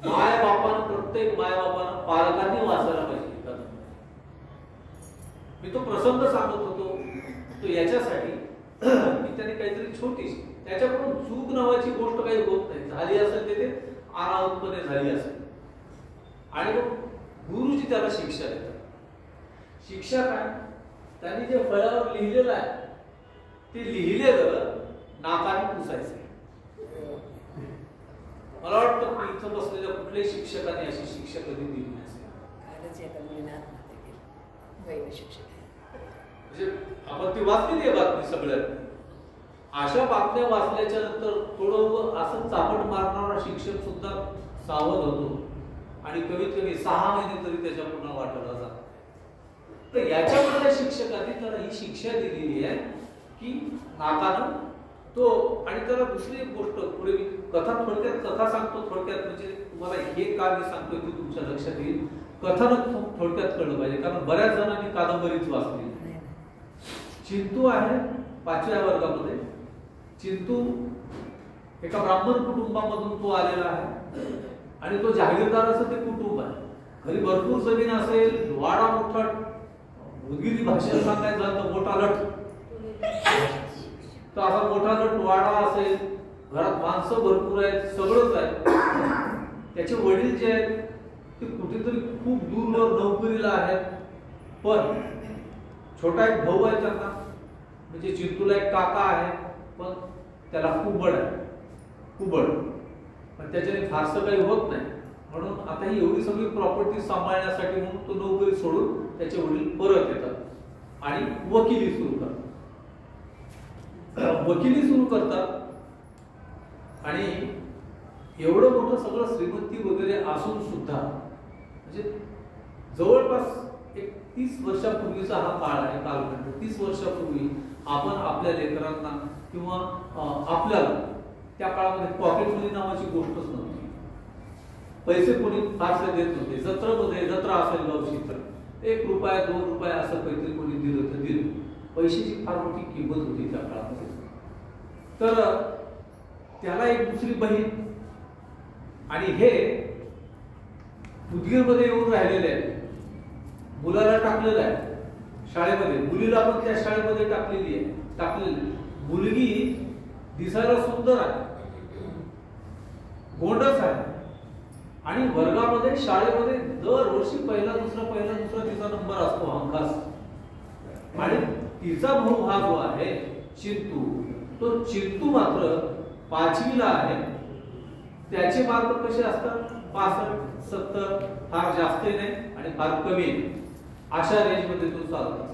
मायबापानं, प्रत्येक मायबापानं, पालकांनी वाचायला पाहिजे. मी तो प्रसंग सांगत होतो तो याच्यासाठी की त्याने काहीतरी छोटीशी, त्याच्याकडून चूक नावाची गोष्ट काही होत नाही, झाली असेल ते अनाहूतपणे झाली असेल, आणि मग गुरुजी त्याला शिक्षा देतात. शिक्षा काय, त्यांनी जे फळ्यावर लिहिलेलं आहे ते लिहिलेलं नाकाने पुसायचं. मला वाटतं की इथं बसलेल्या कुठल्याही शिक्षकाने अशी शिक्षा कधी दिली नसेल. म्हणजे आपण ती वाचलेली आहे बातमी सगळ्यात. अशा बातम्या वाचल्याच्या नंतर थोडं असं चापट मारणारा शिक्षक सुद्धा सावध होतो आणि कमीत कमी 6 महिने तरी त्याच्या पुन्हा वाटला जातो. तर याच्यामध्ये शिक्षकांनी त्याला ही शिक्षा दिलेली आहे की नाकानं तो, आणि त्याला दुसरी एक गोष्ट, पुढे मी कथा थोडक्यात कथा सांगतो, थोडक्यात म्हणजे तुम्हाला हे का मी सांगतोय ते तुमच्या लक्षात येईल. कथानक थोडक्यात कळलं पाहिजे, कारण बऱ्याच जणांनी कादंबरीच वाचली. चिंतू आहे 5व्या वर्गामध्ये. चिंतू एका ब्राह्मण कुटुंबामधून तो आलेला आहे आणि तो जहागीरदाराचं ते कुटुंब आहे. घरी भरपूर जमीन असेल, वाडा मोठा, उदगिरी भाषेत सांगायचं झालं तर मोठा लठ, तर असा मोठा लठ वाडा असेल, घरात माणसं भरपूर आहेत, सगळंच आहे. त्याचे वडील जे आहेत ते कुठेतरी खूप दूरवर नोकरीला आहेत, पण छोटा एक भाऊ आहे त्यांना, म्हणजे चिंतूला एक काका आहे, पण त्याला कुबड आहे, कुबड, पण त्याच्याने फारसं काही होत नाही. म्हणून आता ही एवढी सगळी प्रॉपर्टी सांभाळण्यासाठी म्हणून तो नोकरी सोडून त्याचे वडील परत येतात आणि वकिली सुरू करतात. वकिली सुरू करतात आणि एवढं मोठं सगळं श्रीमंती वगैरे असून सुद्धा, म्हणजे जवळपास एक 30 वर्षापूर्वीचा हा काळ आहे, कालखंड. 30 वर्षापूर्वी आपण आपल्या लेकरांना किंवा आपल्याला त्या काळामध्ये पॉकेट मनी नावाची गोष्टच नव्हती. पैसे कोणी फारसे देत नव्हते. जत्रेमध्ये, जत्रा असेल गावची तर 1 रुपया 2 रुपया असं काहीतरी कोणी दिलं तर दिलं. पैशाची फार मोठी किंमत होती त्या काळामध्ये. तर त्याला एक दुसरी बहीण, आणि हे उदगीरमध्ये येऊन राहिलेले आहे. मुलाला टाकलेलं आहे शाळेमध्ये, मुलीला पण त्या शाळेमध्ये टाकलेली. मुलगी दिसायला सुंदर आहे, गोंडस आहे, आणि वर्गामध्ये, शाळेमध्ये दरवर्षी पहिला दुसरा तिचा नंबर असतो हमखास. आणि तिचा भाऊ हा जो आहे चिंतू, तो चिंतू मात्र 5वीला आहे. त्याचे मार्क कसे असतात, 65, 70, फार जास्त नाही आणि फार कमी नाही, अशा रेंजमध्ये तो चालतो.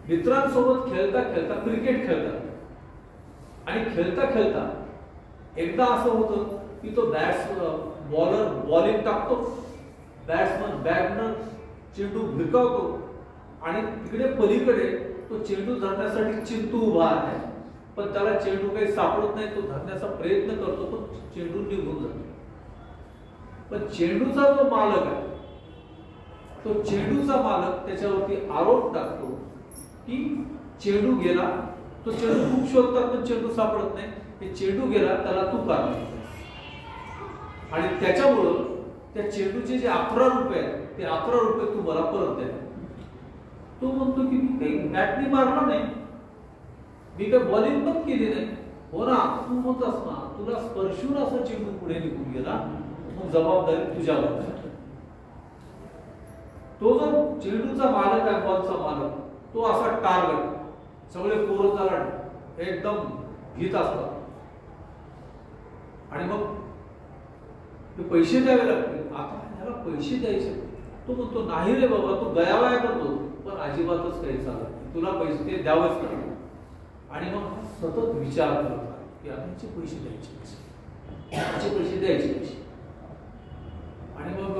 मित्रांसोबत खेळता खेळता क्रिकेट खेळतात आणि खेळता खेळता एकदा असं होतं की तो बॉलर बॉलिंग टाकतो, बॅट्समन बॅटनं चेंडू भिरकावतो आणि तिकडे पलीकडे तो चेंडू धरण्यासाठी चिंतू उभा आहे, पण त्याला चेंडू काही सापडत नाही. तो धरण्याचा प्रयत्न करतो, पण चेंडू निघून जातो. पण चेंडूचा जो मालक आहे, तो चेंडूचा मालक त्याच्यावरती आरोप टाकतो की चेंडू गेला. तो चेंडू खूप शोधतात पण चेंडू सापडत नाही. हे चेंडू गेला, त्याला तू कारण, आणि त्याच्यामुळं त्या चेंडूचे जे 11 रुपये आहेत ते 11 रुपये तू मला परत द्या. तो म्हणतो की मी काही बॅटनी मारला नाही, मी काही बॉलिंग पण केली नाही. हो ना, तू म्हणतोस ना, तुला स्पर्शून असं चेंडू पुढे निघून गेला, मग जबाबदारी तुझ्यावर. तो जो चेंडूचा मालक आहे, बॉलचा मालक, तो असा टार्गेट, सगळे पोरं त्याला एकदम घेत असतात आणि मग ते पैसे द्यावे लागतील. आता ह्याला पैसे द्यायचे. तो म्हणतो नाही रे बाबा, तू गयावया करतो, पण अजिबातच काही चालत नाही, तुला पैसे ते द्यावेच लागतील. आणि मग सतत विचार करतात की आमचे पैसे द्यायचे कसे, आमचे पैसे द्यायचे कसे. आणि मग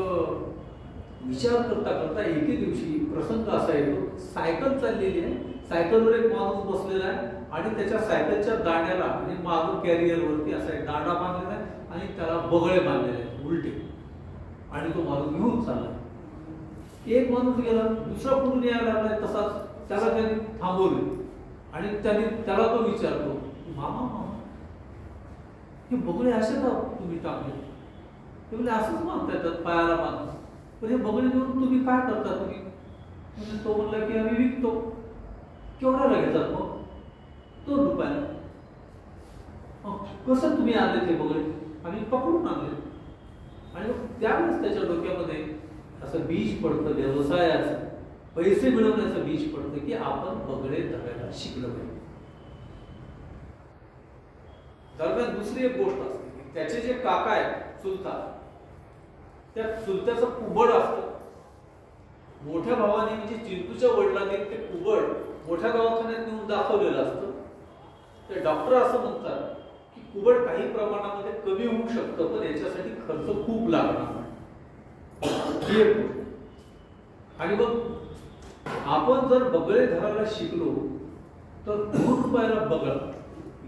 विचार करता करता एके दिवशी प्रसंग असा येतो, सायकल चाललेली आहे, सायकलवर एक माणूस बसलेला आहे आणि त्याच्या सायकलच्या दांड्याला आणि मागं कॅरियरवरती असा एक दांडा बांधलेला आहे आणि त्याला बगळे बांधलेले आहेत उलटे, आणि तो माणूस घेऊन चालला. एक माणूस गेला, दुसरा पुढून यायला लागलाय तसाच, त्याला त्यांनी थांबवले आणि त्याला तो विचारतो, मामा मामा हे बगळे असे का तुम्ही टाकले? ते म्हणजे असंच मानता येतात, पायाला बांधून. पण हे बगळे घेऊन तुम्ही काय करता तुम्ही? म्हणजे तो म्हणला की आम्ही विकतो. केवढ्याला घेतात मग? 2 रुपयाला. कसं तुम्ही आणले ते बगळे? आम्ही पकडून आणले. आणि मग त्यावेळेस त्याच्या डोक्यामध्ये असं बीज पडतं, व्यवसायाचं, पैसे मिळवण्याचं बीज पडतं की आपण बगळे धरायला शिकलं पाहिजे. दरम्यान दुसरी एक गोष्ट असते की त्याचे जे काका आहेत, चुलता, त्या चुलत्याचं कुबड असतं. मोठ्या भावाने म्हणजे चिंटूच्या वडिलांनी ते कुबड मोठ्या दवाखान्यात नेऊन दाखवलेलं असतं. ते डॉक्टर असं म्हणतात की कुबड काही प्रमाणामध्ये कमी होऊ शकतं, पण याच्यासाठी खर्च खूप लागणार. ही एक गोष्ट. आणि मग आपण जर बगळे धरायला शिकलो तर 2 रुपयाला बगळा,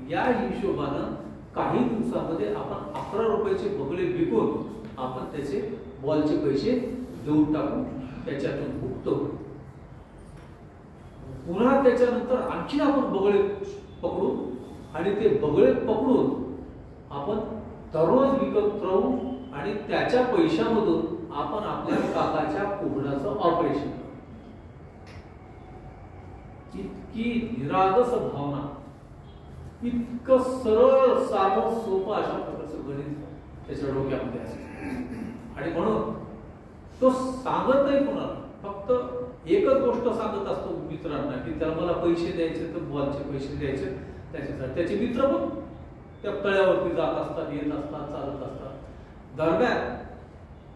या हिशोबानं काही दिवसामध्ये आपण 11 रुपयाचे बगळे विकून आपण त्याचे बॉलचे पैसे देऊन टाकू, त्याच्यातून मुक्त होऊ. पुन्हा त्याच्यानंतर आणखी आपण बगळे पकडू आणि ते बगळे पकडून आपण दररोज विकत राहू आणि त्याच्या पैशामधून आपण आपल्या काकाच्या कुबडाचं ऑपरेशन. इतकी निरागस भावना, इतकं सरळ साधं सोपं अशा प्रकारचं गणित त्याच्या डोक्यामध्ये असतं. आणि म्हणून तो सांगत नाही कुणाला, फक्त एकच गोष्ट सांगत असतो मित्रांना की त्याला मला पैसे द्यायचे, तर बॉलचे पैसे द्यायचे. त्याच्यासाठी त्याचे मित्र पण त्या तळ्यावरती जात असतात, येत असतात, चालत असतात. दरम्यान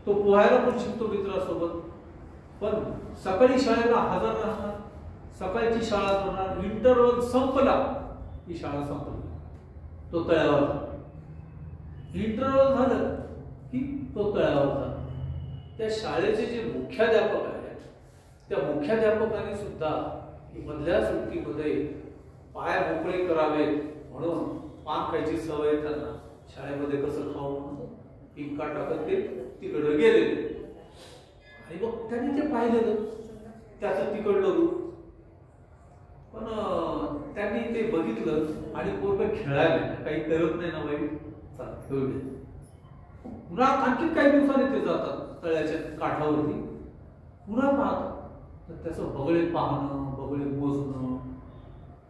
तो पोहायला पण शिकतो मित्रासोबत. पण सकाळी शाळेला हजर राहणार, सकाळची शाळा करणार, इंटरव्हल संपला की शाळा संपली, तो तळ्यावर जातो. इंटरव्हल झालं की तो तळ्यावर जातो. त्या शाळेचे जे मुख्याध्यापक आहेत, त्या मुख्याध्यापकांनी सुद्धा मधल्या सुट्टीमध्ये पाय मोकळे करावेत म्हणून पान खायची सवय त्यांना, शाळेमध्ये कसं खाऊ म्हणून पिंका टाकत ते तिकडे गेलेले. आणि मग त्यांनी ते पाहिलेलं, त्याचं तिकडलं रूप. पण त्यांनी ते बघितलं आणि पोरगं खेळायला, काही करत नाही ना बाई, चला खेळू दे. पुन्हा आणखी काही दिवसांनी ते जातात तळ्याच्या काठावरती, पुन्हा पाहतात तर त्याचं बगळे पाहणं, बगळे मोजणं,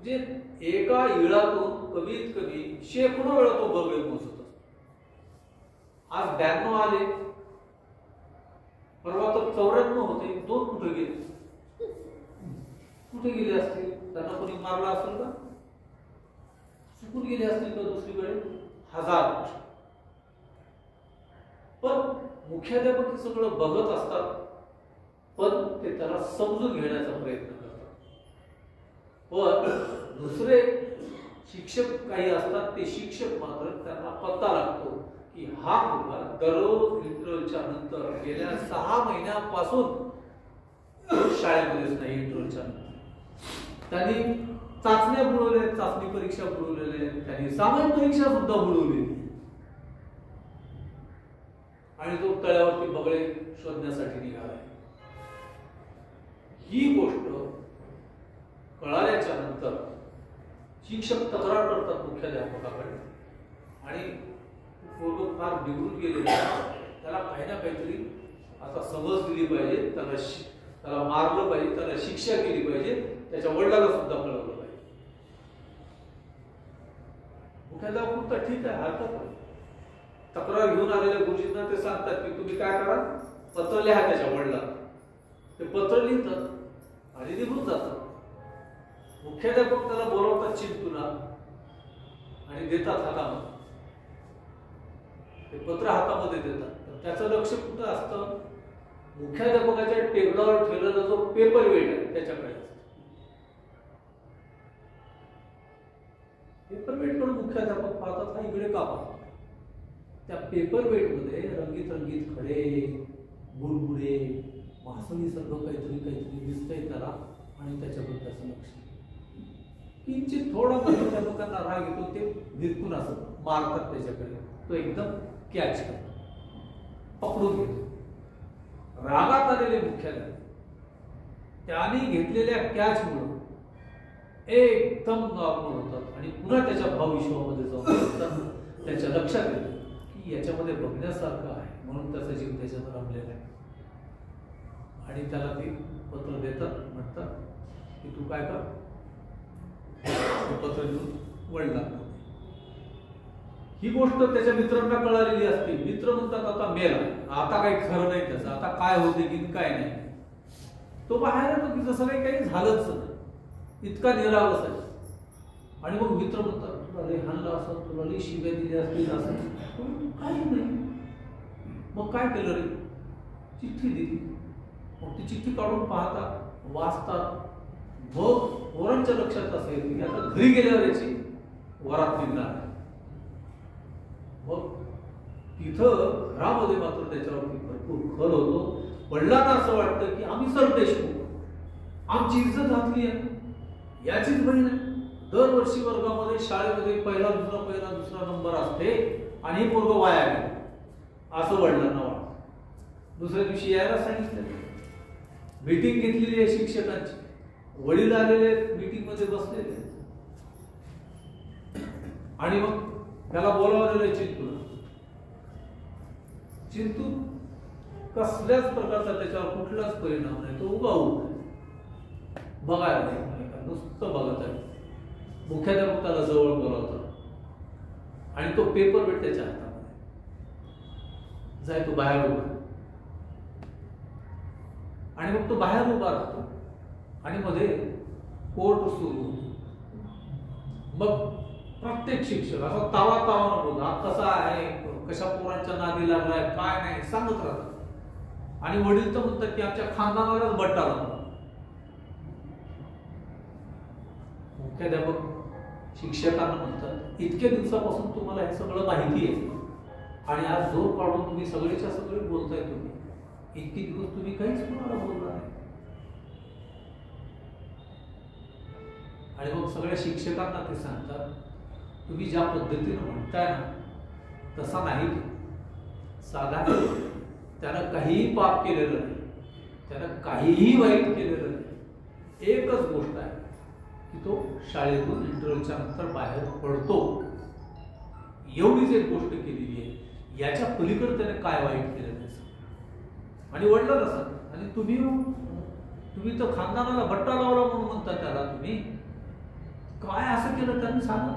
म्हणजे एका इळातून कमीत कमी शेकडो वेळा तो बगळे मोजत असतो. आज 92 आले, परवा तर 94 होते. 2 कुठे गेले? कुठे गेले असतील? त्यांना कोणी मारला असेल का? चुकून गेले असतील का दुसरीकडे? 1000 वर्ष. पण मुख्याध्यापक हे सगळं बघत असतात, पण ते त्याला समजून घेण्याचा प्रयत्न करतात. पण दुसरे शिक्षक काही असतात, ते शिक्षक मात्र त्यांना पत्ता लागतो की हा मुलगा दररोज इंटरव्हलच्या नंतर गेल्या 6 महिन्यापासून शाळेमध्येच नाही. इंटरव्हलच्या नंतर त्यांनी चाचण्या बुडवल्या, चाचणी परीक्षा बुडवलेल्या, त्यांनी सामान्य परीक्षा सुद्धा बुडवली. आणि तो तळ्यावरती बगळे शोधण्यासाठी निघाला. ही गोष्ट कळाल्याच्या नंतर शिक्षक तक्रार करतात मुख्याध्यापकाकडे आणि पोरगं फार बिघडून गेले, त्याला काही ना काहीतरी आता समज दिली पाहिजे, त्याला मारलं पाहिजे, त्याला शिक्षा केली पाहिजे, त्याच्या वडिलाला सुद्धा कळवलं पाहिजे. मुख्याध्यापक तर ठीक आहे, हरकत नाही. तक्रार घेऊन आलेल्या गुरुजींना ते सांगतात की तुम्ही काय करा, पत्र लिहा त्याच्या वडिलांना. ते पत्र लिहितात आणि निघून जातात. मुख्याध्यापक त्याला बोलवतात चिंतूला आणि देतात हातामध्ये. ते पत्र हातामध्ये देतात. तर त्याचं लक्ष कुठं असतं, मुख्याध्यापकाच्या टेबलावर ठेवलेला जो पेपर वेट आहे त्याच्याकडे असतं. पेपर वेट कडून मुख्याध्यापक पाहतात, हा इकडे का पाहतात. त्या पेपर वेट मध्ये रंगीत रंगीत खडे, बुडबुडे, मासळी सगळं काहीतरी दिसतंय त्याला आणि त्याच्यावर त्याचं लक्ष. किंचित थोडा मुख्याध्यापकांना राग येतो, ते निरखून असं मारतात त्याच्याकडे. तो एकदम कॅच करतो, पकडून घेतो. रागात आलेले मुख्याध्यापक त्याने घेतलेल्या कॅचमुळे एकदम नॉर्मल होतात आणि पुन्हा त्याच्या भावविश्वामध्ये जाऊन त्याच्या लक्षात येतं की याच्यामध्ये बघण्यासारखं आहे, म्हणून त्याचा जीव त्याच्यावर रमलेला आहे. आणि त्याला ते पत्र देतात, म्हणतात की तू काय कर, पत्र लिहून वडिला. ही गोष्ट त्याच्या मित्रांना कळालेली असते. मित्र म्हणतात आता मेला, आता काही खरं नाही त्याचं, आता काय होते की काय नाही. तो बाहेर येतो की जसं काही झालंच नाही, इतका निरावस आहे. आणि मग मित्र म्हणतात तुला लई हाणलं असं, तुला लई शिव्या दिल्या असतील असं. काही नाही. मग काय केलं रे, चिठ्ठी दिली. मग ती चिठ्ठी काढून पाहतात, वाचतात. मग पोरांच्या लक्षात असेल की आता घरी गेल्यावर याची वरात निघणार. मग तिथं घरामध्ये मात्र त्याच्यावरती भरपूर खर होतो. वडिलांना असं वाटतं की आम्ही सरदेशमुख, आमची इज्जत घातली आहे, याचीच बहीण आहे. दरवर्षी वर्गामध्ये शाळेमध्ये पहिला दुसरा नंबर असते आणि पोरग वाया गेलं असं वडिलांना वाटतं. दुसऱ्या दिवशी यायला सांगितलं. मीटिंग घेतलेली आहे शिक्षकांची, वडील आलेले मीटिंग मध्ये बसलेले आणि मग त्याला बोलावलेलं चिंतूला. चिंतू कसल्याच प्रकारचा त्याच्यावर कुठलाच परिणाम नाही, तो उभा बघायला नाही, नुसतं बघत आहे. मुख्याध्यापक त्याला जवळ बोलावतात आणि तो पेपर वेट त्याच्या हातामध्ये जाय, तो बाहेर उभा आणि मग तो बाहेर उभा राहतो आणि मध्ये कोर्ट सुरू होतो. मग प्रत्येक शिक्षक असा तावानं बोलतो, हा कसा आहे, कशा पोरांच्या नादी लागलाय, काय नाही सांगत राहतात. आणि वडील तर म्हणतात की आमच्या खानदानालाच बट्टा लागला. मुख्याध्यापक शिक्षकांना म्हणतात इतक्या दिवसापासून तुम्हाला हे सगळं माहिती आहे आणि आज जोर काढून तुम्ही सगळेच्या सगळे बोलताय. तुम्ही इतके दिवस तुम्ही काहीच कोणाला बोलला नाही. आणि मग सगळ्या शिक्षकांना ते सांगतात तुम्ही ज्या पद्धतीने म्हणताय ना तसा नाही. साधा त्यानं काहीही पाप केलेलं नाही, त्यानं काहीही वाईट केलेलं नाही. एकच गोष्ट आहे की तो शाळेतून इंटरव्ह्यूच्या नंतर बाहेर पडतो, एवढीच एक गोष्ट केलेली आहे. याच्या पलीकडे त्याने काय वाईट केलं नाही. आणि वडिलांना सांगतात आणि तुम्ही तर खानदानाला बट्टा लावला म्हणून म्हणता त्याला, तुम्ही काय असं केलं त्यांनी सांगा.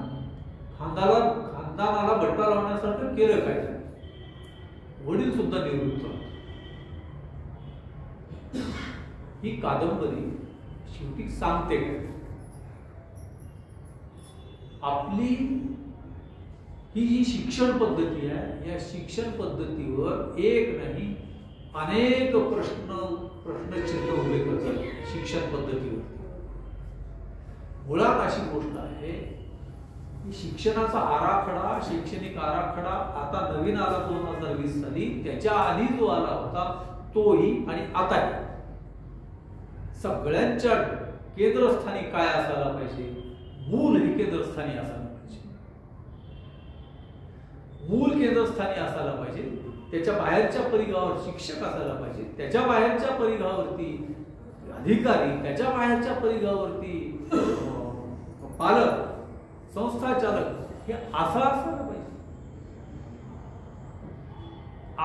खानदानाला बट्टा लावण्यासारखं केलं काय त्यांनी. वडील सुद्धा निवृत्त. ही कादंबरी शेवटी सांगते आपली ही जी शिक्षण पद्धती आहे, या शिक्षण पद्धतीवर एक नाही अनेक प्रश्नचिन्ह उभे करतात. शिक्षण पद्धतीवर मुळात अशी गोष्ट आहे की शिक्षणाचा आराखडा, शैक्षणिक आराखडा आता नवीन आला 2020 साली, त्याच्या आधी जो आला होता तोही आणि आताही सगळ्यांच्या केंद्रस्थानी काय असायला पाहिजे, मूल हे केंद्रस्थानी असायला पाहिजे. मूल केंद्रस्थानी असायला पाहिजे. त्याच्या बाहेरच्या परिघावर शिक्षक असायला पाहिजे, त्याच्या बाहेरच्या परिघावरती अधिकारी, त्याच्या बाहेरच्या परिघावरती पालक, संस्था चालक, हे असं असायला पाहिजे.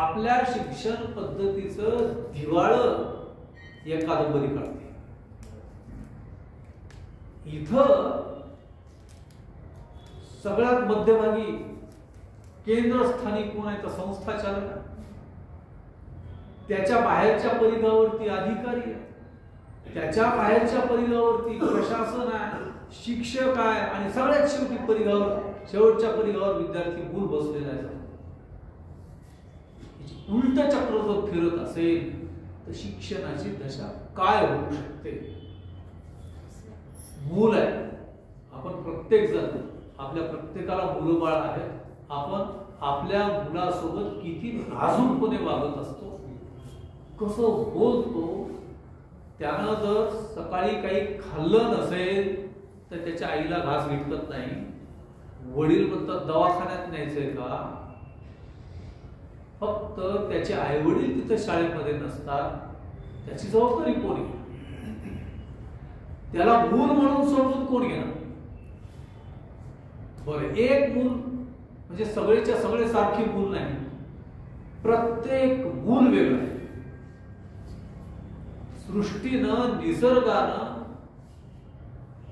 आपल्या शिक्षण पद्धतीचं दिवाळं या कादंबरी काढते. इथं सगळ्यात मध्यभागी केंद्रस्थानी कोण आहे तर संस्था चालक, त्याच्या बाहेरच्या परिघावरती अधिकारी आहे, त्याच्या बाहेरच्या परिघावरती प्रशासन आहे, शिक्षक आहे, आणि सगळ्यात शेवटी परिघावर शेवटच्या परिघावर विद्यार्थी मूल बसलेला आहे. उलट चक्र जर फिरत असेल तर शिक्षणाची दशा काय होऊ शकते. मूल आहे, आपण प्रत्येक जण आपल्या प्रत्येकाला मुलं बाळ आहे, आपण आपल्या मुलासोबत किती नाजूकपणे वागत असतो, कसं बोलतो. त्यानं जर सकाळी काही खाल्लं नसेल तर त्याच्या आईला घास भेटत नाही. वडील म्हणतात दवाखान्यात न्यायचंय का, फक्त त्याचे आई वडील तिथं शाळेमध्ये नसतात, त्याची जबाबदारी कोण आहे. त्याला मूल म्हणून समजून कोण घेणार. बरं, एक मूल म्हणजे सगळेच्या सगळे सारखी मूल नाही, प्रत्येक मूल वेगळं आहे. सृष्टीनं निसर्गानं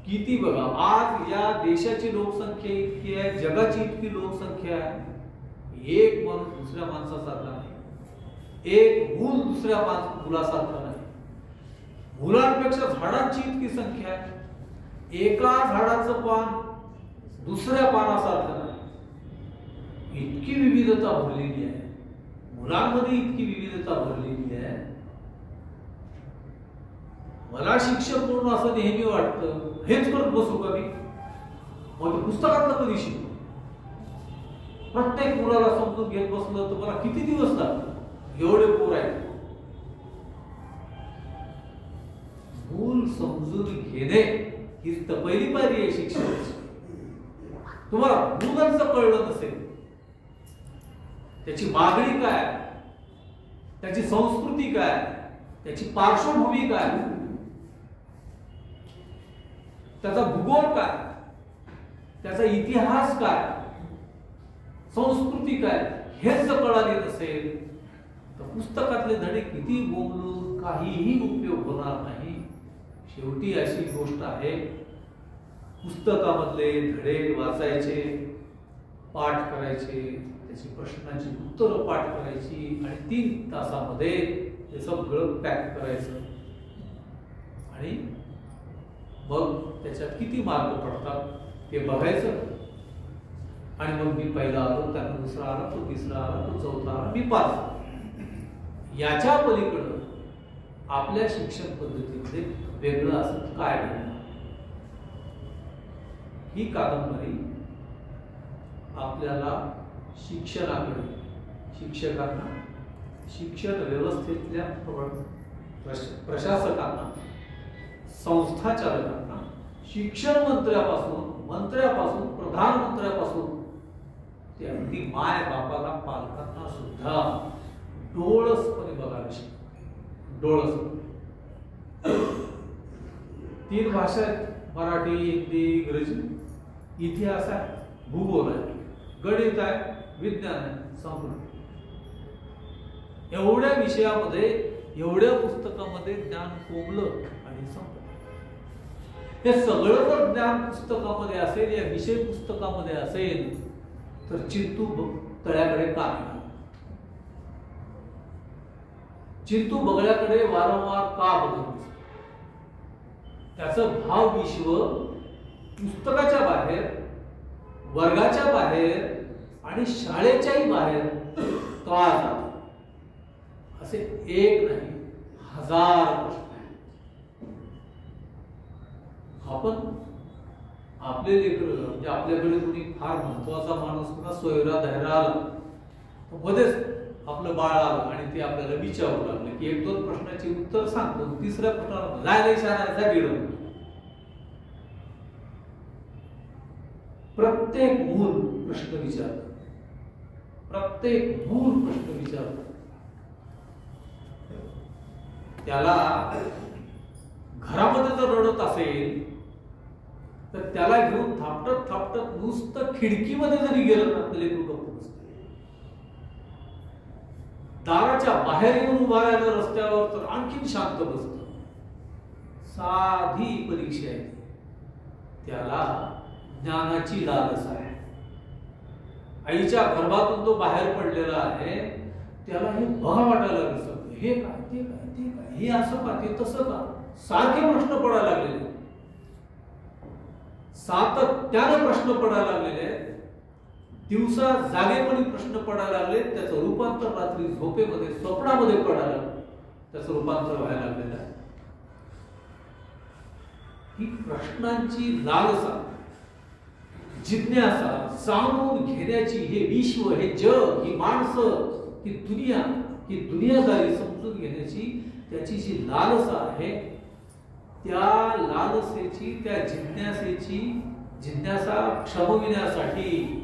किती बघा, आज या देशाची लोकसंख्या इतकी आहे, जगाची इतकी लोकसंख्या आहे, एक माणूस दुसऱ्या माणसासारखा नाही, एक मूल दुसऱ्या मुलासारखा नाही. मुलांपेक्षा झाडांची इतकी संख्या आहे, एका झाडाचं पान दुसऱ्या पानासारखं नाही. इतकी विविधता भरलेली आहे, मुलांमध्ये इतकी विविधता भरलेली आहे. मला शिक्षक म्हणून असं नेहमी वाटतं, हेच करत बसू का मी, मग पुस्तकातलं कधी शिकू. प्रत्येक मुलाला समजून घेत बसलं तर मला किती दिवस लागतात. एवढे पोर आहेत. मूल समजून घेणे हीच तर पहिली पायरी आहे शिक्षणाची. तुम्हाला मुलांचं कळलं नसेल, त्याची मागणी काय, त्याची संस्कृती काय, त्याची पार्श्वभूमी काय, त्याचा भूगोल काय, त्याचा इतिहास काय, संस्कृती काय, हेच जर कळाले नसेल तर पुस्तकातले धडे किती बोलून काहीही उपयोग होणार नाही. शेवटी अशी गोष्ट आहे, पुस्तकामधले धडे वाचायचे, पाठ करायचे, त्याची प्रश्नांची उत्तरं पाठ करायची, आणि 3 तासामध्ये ते सगळं पॅक करायचं, आणि मग त्याच्यात किती मार्क पडतात ते बघायचं. आणि मग मी पहिला आलो, त्यानंतर दुसरा आला, तो तिसरा आला, तो चौथा आला, मी 5. याच्या पलीकडं आपल्या शिक्षण पद्धतीमध्ये वेगळं असं काय घडणार. ही कादंबरी आपल्याला शिक्षणाकडे, शिक्षकांना, शिक्षण व्यवस्थेतल्या प्रशासकांना, संस्था चालकांना, शिक्षण मंत्र्यापासून प्रधानमंत्र्यापासून ते अगदी माय बापाला, पालकांना सुद्धा डोळसपणे बघायला शिकतो. डोळसपणे. 3 भाषा आहेत, मराठी, हिंदी, इंग्रजी. इतिहास आहे, भूगोल आहे, गणित आहे, विज्ञान आहे, संस्कृत. एवढ्या विषयामध्ये, एवढ्या पुस्तकामध्ये ज्ञान कोंबलं आणि संपलं. हे सगळं जर ज्ञान पुस्तकामध्ये असेल, या विषय पुस्तकामध्ये असेल, तर चिंतू तळ्याकडे का नाही. चिंतू बगळ्याकडे वारंवार का बघत. त्याचं भाव विश्व पुस्तकाच्या बाहेर, वर्गाच्या बाहेर आणि शाळेच्याही बाहेर का जात, असे एक नाही 1000 प्रश्न आहेत. आपण आपले लेकर, म्हणजे आपल्याकडे कोणी फार महत्वाचा माणूस किंवा सोयरा धैर्य आला, मध्येच आपलं बाळ आलं आणि ते आपल्याला विचारू लागले की 1-2 प्रश्नाची उत्तर सांगतो, 3ऱ्या प्रश्नाला जायला इशारा गेलं. प्रत्येक मूल प्रश्न विचारत, प्रत्येक मूल प्रश्न विचारत. त्याला घरामध्ये जर रडत असेल तर त्याला घेऊन थापटत थापटत नुसतं खिडकीमध्ये जरी गेलं ना तरी गप्प बसतं. दाराच्या बाहेर येऊन उभा राहिलं रस्त्यावर तर आणखीन शांत बसत. साधी परीक्षा आहे. त्याला ज्ञानाची लालच आहे. आईच्या गर्भातून तो बाहेर पडलेला आहे. त्याला हे बघा वाटायला लागलं, हे काय ते काय ते काय, हे असं का ते तसं का, सारखे प्रश्न पडायला लागलेले, सातत्याने प्रश्न पडायला लागलेले. दिवसा जागेपणी प्रश्न पडायला लागले. त्याचं रूपांतर रात्री झोपेमध्ये स्वप्नामध्ये पडायला लागलं. त्याचं रूपांतर व्हायला लागलेलं आहे. ही प्रश्नांची लालसा, जिज्ञासा, जाणून घेण्याची, हे विश्व, हे जग, ही माणसं, ही दुनिया, ही दुनियादारी समजून घेण्याची त्याची जी लालसा आहे, त्या लालसेची, त्या जिज्ञासा क्षमविण्यासाठी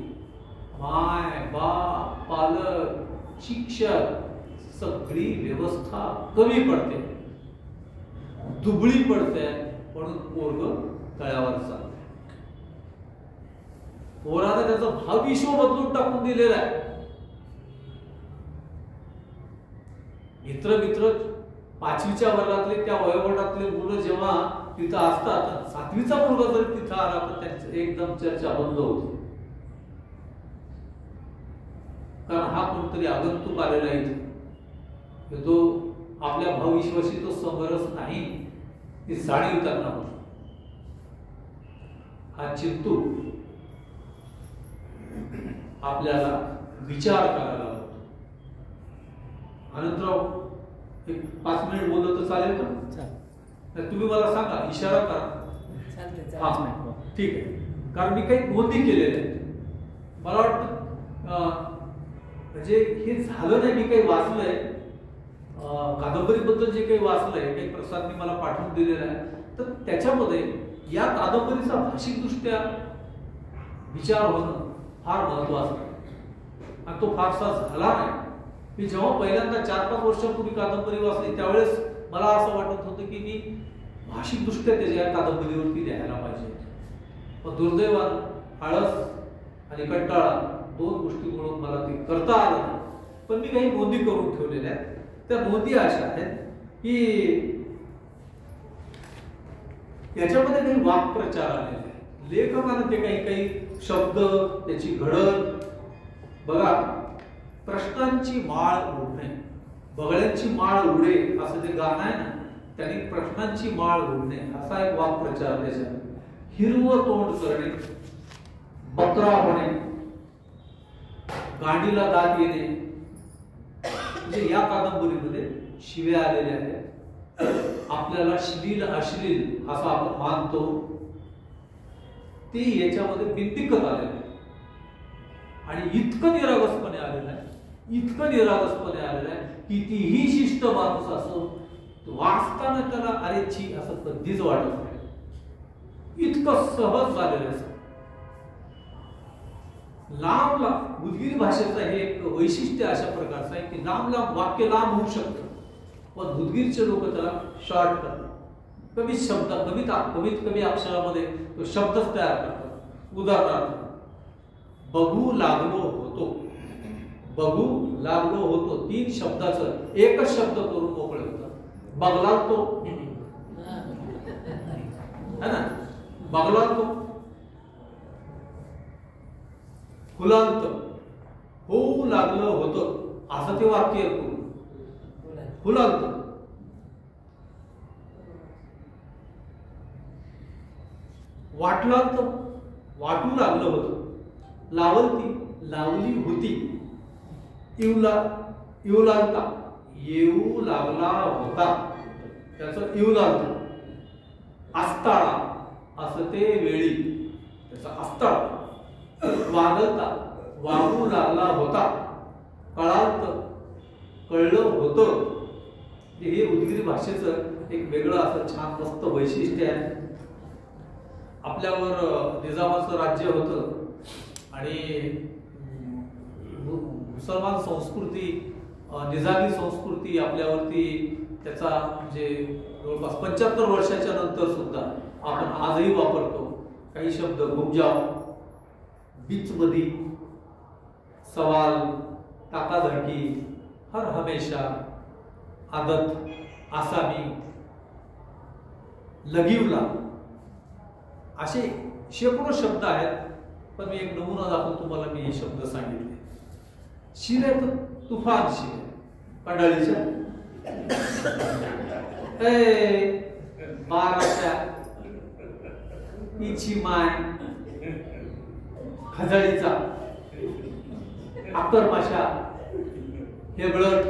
माय बाप, पालक, शिक्षक सगळी व्यवस्था कमी पडते, दुबळी पडते. म्हणून पोरग तळ्यावर चाललंय. पोराने त्याचं भाविष्य बदलून टाकून दिलेलं आहे. मित्र 5वीच्या वर्गातले, त्या वयोगटातले मुलं जेव्हा तिथं असतात, 7वीचा मुलगा जरी तिथं आला तर त्यांची एकदम चर्चा बंद होते. कारण हा कोणतरी आगंतुक आलेला आहे, तो आपल्या भविष्याशी तो समरस नाही, ती जाणीव त्यांना होती. हा चिंतू आपल्याला विचार करायला होतो. अनंतराव एक 5 मिनिट बोललं तर चालेल का? तुम्ही मला सांगा, इशारा करा. हा ठीक आहे. कारण मी काही नोंदी केलेल्या आहेत. मला वाटतं म्हणजे हे झालं नाही, मी काही वाचलंय, कादंबरीबद्दल जे काही वाचलंय, काही प्रसादने मला पाठवून दिलेलं आहे, तर त्याच्यामध्ये या कादंबरीचा भाषिकदृष्ट्या विचार होणं फार महत्वाचं आहे. आणि तो फारसा झाला नाही. मी जेव्हा पहिल्यांदा 4-5 वर्षांपूर्वी कादंबरी वाचली त्यावेळेस मला असं वाटत होतं की मी भाषिकदृष्ट्या त्याच्या कादंबरीवरती लिहायला पाहिजे. पण दुर्दैवानं आळस आणि कंटाळा 2 गोष्टीमुळे मला ते करता आलं नाही. पण मी काही नोंदी करून ठेवलेल्या आहेत. त्या नोंदी अशा आहेत की याच्यामध्ये काही वाक्प्रचार आलेले आहेत. लेखकानं ते काही शब्द, त्याची घडत बघा. प्रश्नांची माळ उडणे, बगळ्यांची माळ उडे असं ते गाणं आहे ना, त्याने प्रश्नांची माळ उडणे असा एक वाक्प्रचार त्याच्यात. हिरवं तोंड करणे, बकरा होणे, गांडीला दात येणे, म्हणजे या कादंबरीमध्ये शिव्या आलेल्या आहेत. आपल्याला श्लील अश्लील असं आपण मानतो ते याच्यामध्ये बिंतिकत आलेलं आहे. आणि इतकं निरागसपणे आलेलं आहे, इतकं निरागसपणे आलेलं आहे, कितीही शिष्ट माणूस असो वाचताना त्याला अरे छी असं कधीच वाटत नाही. इतकं सहज झालेलं आहे. लांब उदगीर भाषेचं हे एक वैशिष्ट्य अशा प्रकारचं आहे की लांब वाक्य लांब होऊ शकतं, पण उदगीरचे लोक त्याला शॉर्ट करतात. कमीत कमी अक्षरामध्ये तो शब्दच तयार करतात. उदाहरणार्थ बघू लागलो होतो, बघू लागलो होतो 3 शब्दाचं एकच शब्द करून मोकळे होतात. बघला तो है ना, बघला तो. फुलांत होऊ लागलं होतं असं ते वाक्य आहे. फुलांत वाटलांत वाटू लागलं होतं. लावलती लावली होती. इवलांता येऊ लागला होता, त्याचं इवलांत. अस्ताळा असं ते वेळी, त्याचा अस्ताळ. वागलता वागू लागला होता. कळांत कळलं होतं. हे उदगीर भाषेचं एक वेगळं असं छान मस्त वैशिष्ट्य आहे. आपल्यावर निजामाचं राज्य होतं आणि मुसलमान संस्कृती, निजामी संस्कृती आपल्यावरती त्याचा म्हणजे जवळपास 75 वर्षाच्या नंतर सुद्धा आपण आजही वापरतो. काही शब्द गुमजाव, बीचमध्ये, सवाल, टाकाधडकी, हर हमेशा, आदत, आसामी, लगीवला असे शेकडो शब्द आहेत. पण मी एक नमुना दाखवून तुम्हाला मी हे शब्द सांगितले. शिव्या तर तुफान शिव्या कंडाळीच्या, बाराच्या, इची माय, खजाळीचा, आकरमाशा, हेबळट,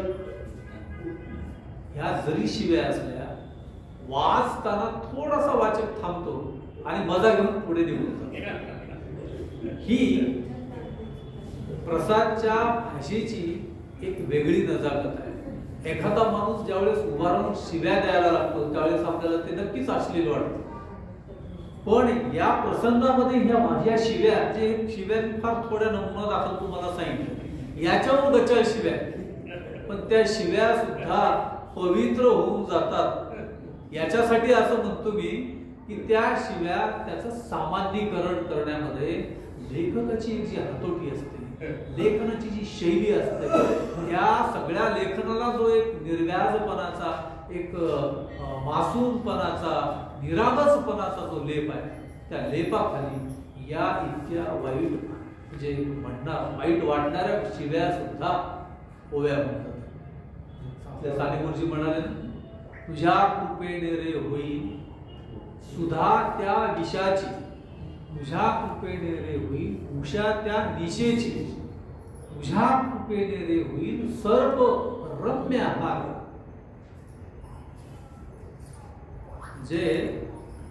ह्या जरी शिव्या असल्या, वाचताना थोडासा वाचक थांबतो आणि मजा घेऊन पुढे निघून जातो. ही प्रसादच्या भाषेची एक वेगळी नजाकत आहे. एखादा माणूस ज्यावेळेस उभा राहून शिव्या द्यायला लागतो त्यावेळेस आपल्याला ते नक्कीच अश्लील वाटतं. पण या प्रसंगामध्ये ह्या माझ्या शिव्या, जे शिव्या फार थोड्या नमुना दाखल तुम्हाला सांगितलं, याच्यावर गच्चा शिव्या, पण त्या शिव्या सुद्धा पवित्र होऊन जातात. याच्यासाठी असं म्हणतो मी की त्या शिव्या त्याचं सामान्यीकरण करण्यामध्ये लेखकाची एक जी हातोटी असते, लेखनाची जी शैली असते, त्या सगळ्या लेखनाला जो एक निर्व्याजपणाचा, एक मासूमपणाचा, निरागसपणाचा जो लेप आहे, त्या लेपाखाली या इतक्या वाईट, म्हणजे म्हणणार वाईट वाटणाऱ्या शिव्या सुद्धा ओव्या म्हणतात. आपल्या साने गुरुजी म्हणाले ना, तुझ्या कृपेने रे होईल सुधा त्या विषाची, तुझ्या कृपेने रे होईल उषा त्या निशेची, तुझ्या कृपेने रे होईल सर्प रम्य हार. जे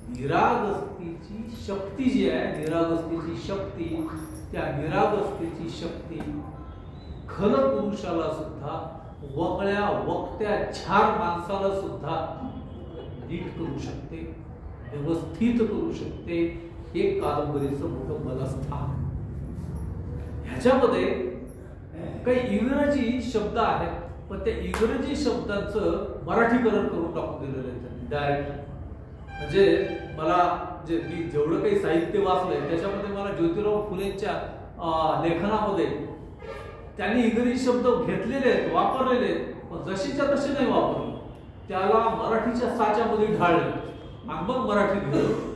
निरागस्तीची शक्ती जी आहे, निरागस्तीची शक्ती, त्या निरागस्तीची शक्ती खल पुरुषाला सुद्धा, वगळ्या वक्त्या छार माणसाला सुद्धा नीट करू शकते, व्यवस्थित करू शकते. एक कादंबरीचं मोठं बलस्थान. ह्याच्यामध्ये काही इंग्रजी शब्द आहेत, पण त्या इंग्रजी शब्दांचं मराठीकरण करून टाकून दिलेलं आहे त्यांनी डायरेक्ट. म्हणजे मला जे मी जेवढं काही साहित्य वाचलंय त्याच्यामध्ये मला ज्योतिराव फुलेंच्या लेखनामध्ये त्यांनी इंग्रजी शब्द घेतलेले आहेत, वापरलेले आहेत, पण जशीच्या तसे नाही वापरले. त्याला मराठीच्या साच्यामध्ये ढाळले आणि मग मराठीत घेतलं.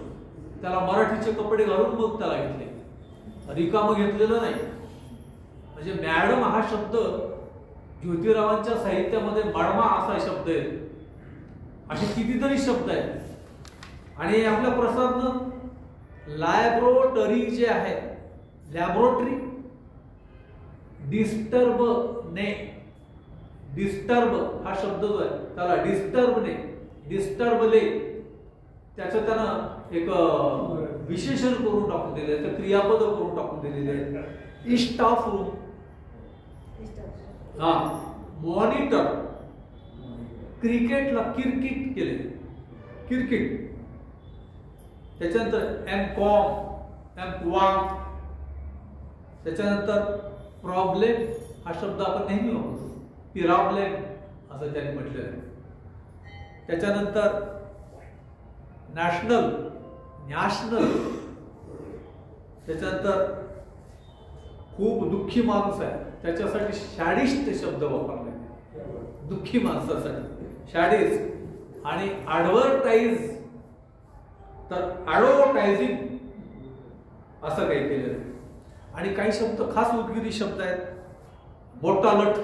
त्याला मराठीचे कपडे घालून मग त्याला घेतले, रिकामं घेतलेलं नाही. म्हणजे मॅडम हा शब्द ज्योतिरावांच्या साहित्यामध्ये मडमा असा शब्द आहे. असे कितीतरी शब्द आहेत. आणि आपल्या प्रसादनं लॅब्रोटरी जे आहे, लॅबोरेटरी, डिस्टर्बने, डिस्टर्ब हा शब्द जो आहे त्याला डिस्टर्बने, डिस्टर्बले, त्याचं त्यानं एक विशेषण करून टाकून दिले आहे, क्रियापद करून टाकून दिलेले आहेत. स्टाफ रूम, हा, मॉनिटर, क्रिकेटला क्रिकेट केले, क्रिकेट. त्याच्यानंतर एमकॉम, एमक्वाम. त्याच्यानंतर प्रॉब्लेम हा शब्द आपण नेहमी वापरतो, प्रॉब्लेम असं त्यांनी म्हटलेलं आहे. त्याच्यानंतर नॅशनल, नॅशनल. त्याच्यानंतर खूप दुःखी माणूस आहे त्याच्यासाठी शॅडिस्ट शब्द वापरला, दुःखी माणसासाठी शॅडिस्ट. आणि ॲडव्हर्टाइज तर ॲडव्हर्टायझिंग असं काही केलेलं आहे. आणि काही शब्द खास उदगिरी शब्द आहेत. मोठा लट,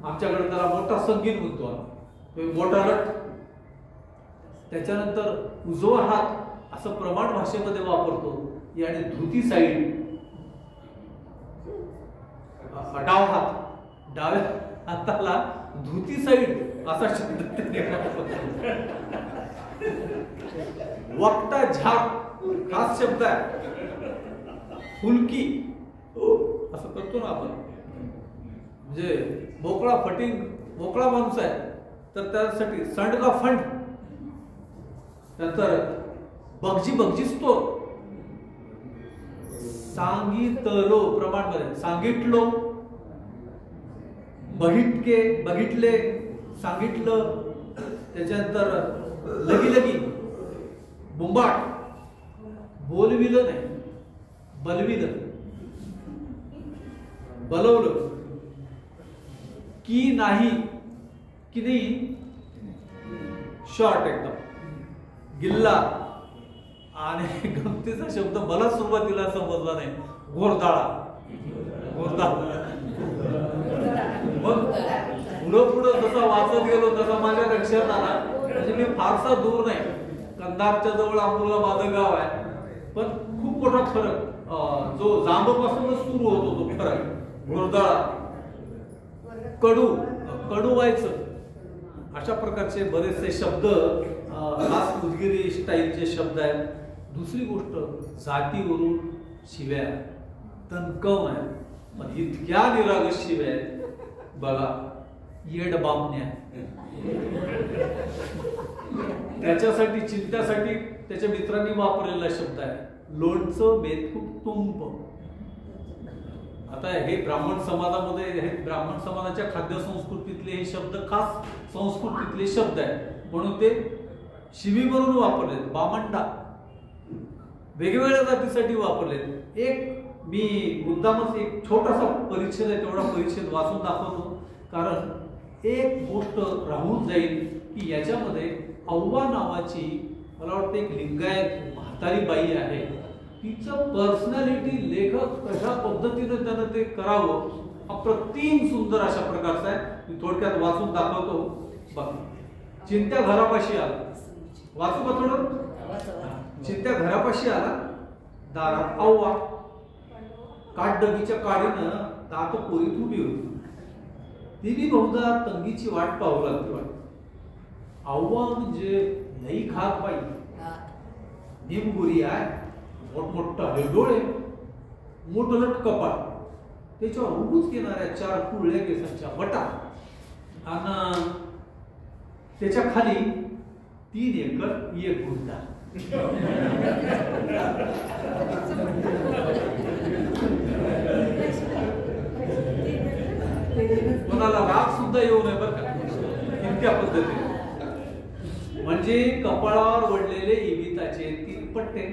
आमच्याकडे त्याला मोठा संगीत म्हणतो आम्ही, मोठा लट. त्याच्यानंतर उजवा हात असं प्रमाण भाषेमध्ये वापरतो. आणि धुती साईड, डाव हात, डाव्या हाताला धुती साईड असा शब्द वक्ता झाप खास शब्द आहे. फुलकी असं करतो ना आपण, म्हणजे मोकळा फटिंग, मोकळा माणूस आहे तर त्यासाठी संडगा फंड. नंतर बगजी, बगजिस्तो, सांगितलो प्रमाण मध्ये, सांगितलो, बघितके, बघितले, सांगितलं. त्याच्यानंतर लगी लगी, बुंबाट, बोलविलं नाही, बलविलं, बलवलं. की नाही, की नाही शॉर्ट एकदम गिल्ला. आणि गमतीचा शब्द मला सुरुवातीला समजला नाही, घोरदाळा. घोरदाळा. मग पुढं पुढं जसा वाचत गेलो तसा माझ्या लक्षात आला, म्हणजे मी फारसा दूर नाही, कंधारच्या जवळ आंबुर्ला माझं गाव आहे, पण खूप मोठा फरक जो जांबपासूनच सुरू होतो तो फरक. घोरदाळा, कडू व्हायचं, अशा प्रकारचे बरेचसे शब्द खास उदगिरी स्टाईलचे शब्द आहेत. दुसरी गोष्ट, जातीवरून शिव्या तणकम आहे, पण इतक्या निरागस शिव्या आहेत बघा. येड बामण्या, त्याच्यासाठी चिंत्यासाठी त्याच्या मित्रांनी वापरलेला शब्द आहे. लोणचं बेतूक तुंब. आता हे ब्राह्मण समाजामध्ये, हे ब्राह्मण समाजाच्या खाद्य संस्कृतीतले हे शब्द खास संस्कृतीतले शब्द आहेत, म्हणून ते शिवीवरून वापरलेत. बामंडा वेगवेगळ्या जातीसाठी वापरलेत. एक मी मुद्दामच एक छोटासा परिच्छेद आहे, तेवढा परिच्छेद वाचून दाखवतो, कारण एक गोष्ट राहून जाईल की याच्यामध्ये अव्वा नावाची, मला वाटतं एक लिंगायत म्हातारी बाई आहे, तिचं पर्सनॅलिटी लेखक कशा पद्धतीने त्यानं ते करावं, अप्रतिम सुंदर अशा प्रकारचा आहे. मी थोडक्यात वाचून दाखवतो. बघ, चिंत्या घरापाशी आला, वाचू का थोडं. चिंत्या घरापाशी आला, दारात अव्वा काठडबीच्या काडीनं दात पोरीत उभी होती. ती बी बहुधा तंगीची वाट पाहू लागते वाटत. अव्वा म्हणजे लई खात बाई, निमगुरी आहे, मोठमोठा डोळे, मोठलट कपाळ, त्याच्यावर उगूच येणाऱ्या 4 कुळल्या केसांच्या वटा, आणि त्याच्या खाली 3 एकर 1 गुंठा. कोणाला राग सुद्धा येऊ नये बरं का, इतक्या पद्धतीने. म्हणजे कपाळावर वडलेले इबिताचे 3 पट्टे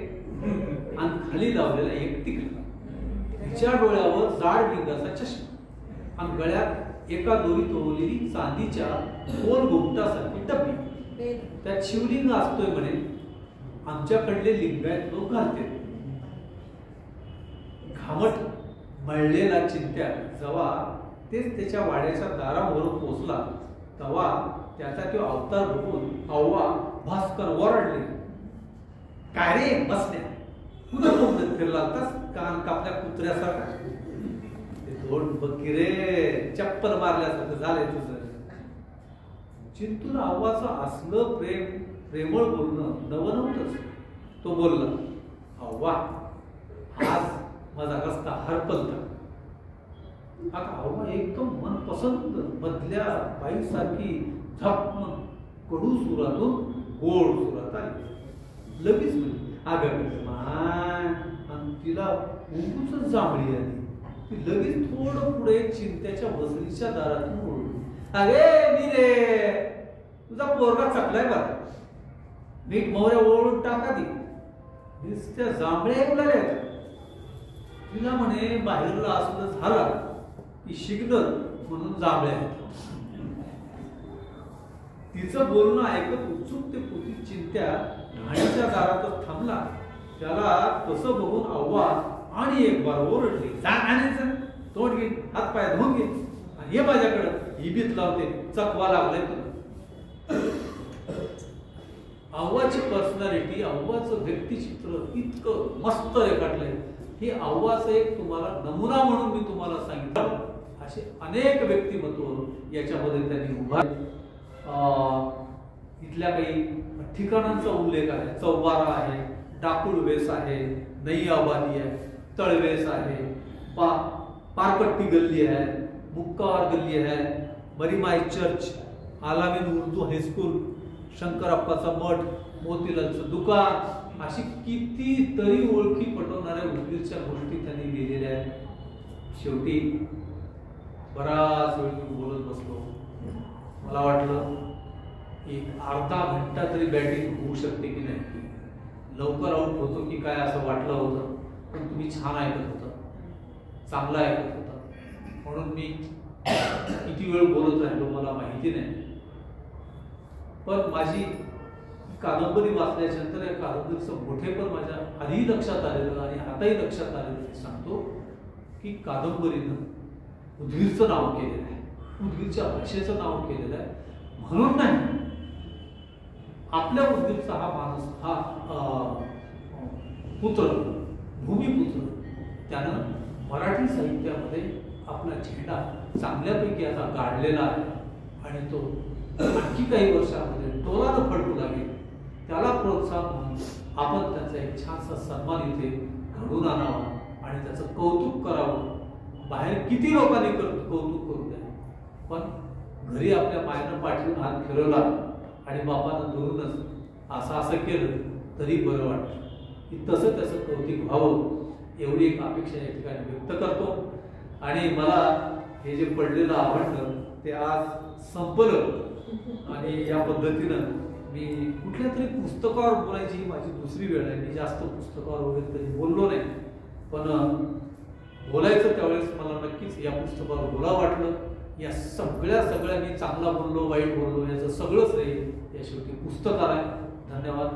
आणि खाली लावलेला 1 टिकला. तिच्या डोळ्यावर जाड भिंगाचा चष्मा आणि गळ्यात एका दोरीत ओवलेली चांदीच्या गोल घुमटासारखी डब्बी. त्यात शिवलिंग असतोय म्हणे, आमच्याकडले लिंगायत लोक घालते. घामट मळलेला चिंत्या जेव्हा तेच त्याच्या वाड्याच्या दारावर पोहोचला, तेव्हा त्याचा तो अवतार बघून अव्वा भास्कर ओरडले, काय रे बसण्या, कुठं बोलत फिरला होतास कान कापल्या कुत्र्यासारखा. ते तोंड बघी रे, चप्पल मारल्यासारखं झालंय तुझं. चिंतून अव्वाचं असलं प्रेमळ बोलणं नवनवतच. तो बोलला, अव्वा आज माझा रस्ता हरपलता. आता अव्वा एकदम मनपसंत मधल्या बाईसारखी झपमन कडू सुरातून गोड सुरात आली. लगेच म्हणजे आणि तिला उंच जांभळी आली. ती लगेच थोडं पुढे चिंत्याच्या वसरीच्या दारातून ओढली. अरे मी रे, तुझा पोरगा चकलाय बा, मीठ मोहऱ्या ओढून टाका दी. नुसत्या जांभळ्या उलाल्या. तिला म्हणे बाहेरला असलं झाला की शिग्नल म्हणून जांभळ्या. तिचं बोलणं ऐकत उत्सुकतेपोटी चिंत्या ढाणीच्या दारातच थांबला. त्याला तसं बघून अव्वा आणि एक बार ओरडली, जा आणायचं, तोंड घे, हात पाय धुवून घे, आणि हे माझ्याकडं इबीत लावते, चकवा लागलाय तुला. अव्वाची पर्सनॅलिटी, अव्वाचं व्यक्तिचित्र इतकं मस्त रेखाटलंय. हे अव्वाचं एक तुम्हाला नमुना म्हणून मी तुम्हाला सांगितलं. असे अनेक व्यक्तिमत्व याच्यामध्ये त्यांनी उभा. इथल्या काही ठिकाणांचा उल्लेख आहे. चौबारा आहे, डाकुळवेस आहे, नई आबादी आहे, तळवेस आहे, पारपट्टी गल्ली आहे, मुक्कावार गल्ली आहे, मरीमाई चर्च, आलामीन उर्दू हायस्कूल, शंकरप्पाचा मठ, मोतीलालचं दुकान, अशी कितीतरी ओळखी पटवणाऱ्या उद्गीरच्या गोष्टी त्यांनी लिहिलेल्या आहेत. शेवटी बराच वेळ मी बोलत बसलो. मला वाटलं एक अर्धा घंटा तरी बॅटिंग होऊ शकते की नाही, लवकर आउट होतो की काय असं वाटलं होतं. पण तुम्ही छान ऐकत होता, चांगलं ऐकत होता, म्हणून मी किती वेळ बोलत राहिलो मला माहिती नाही, पण माझी कादंबरी वाचल्याच्या नंतर या कादंबरीचं मोठेपण माझ्या आधीही लक्षात आलेलं आणि आताही लक्षात आलेलं मी सांगतो की कादंबरीनं उदगीरचं नाव केलेलं आहे, उदगीरच्या भाषेचं नाव केलेलं आहे. म्हणून नाही, आपल्या उदगीरचा हा माणूस, हा पुत्र, भूमिपुत्र, त्यानं मराठी साहित्यामध्ये आपला झेंडा चांगल्यापैकी आता गाडलेला आहे आणि तो आणखी काही वर्षामध्ये टोलानं फडकू लागेल. त्याला प्रोत्साहन म्हणून आपण त्याचा एक छानसा सन्मान इथे घडवून आणावा आणि त्याचं कौतुक करावं. बाहेर किती लोकांनी कौतुक करू द्या, पण घरी आपल्या मायनं पाठवून हात फिरवला आणि बापानं दुरूनच असं केलं तरी बरं वाटतं. की तसं त्याचं कौतुक व्हावं एवढी एक अपेक्षा या ठिकाणी व्यक्त करतो. आणि मला हे जे पडलेलं आवडलं ते आज संपलं आणि या पद्धतीनं मी कुठल्या तरी पुस्तकावर बोलायची ही माझी दुसरी वेळ आहे. मी जास्त पुस्तकावर वगैरे तरी बोललो नाही, पण बोलायचं त्यावेळेस मला नक्कीच या पुस्तकावर बोला वाटलं. या सगळ्या मी चांगला बोललो, वाईट बोललो, याचं सगळंच रे या शेवटी पुस्तकाला आहे. धन्यवाद.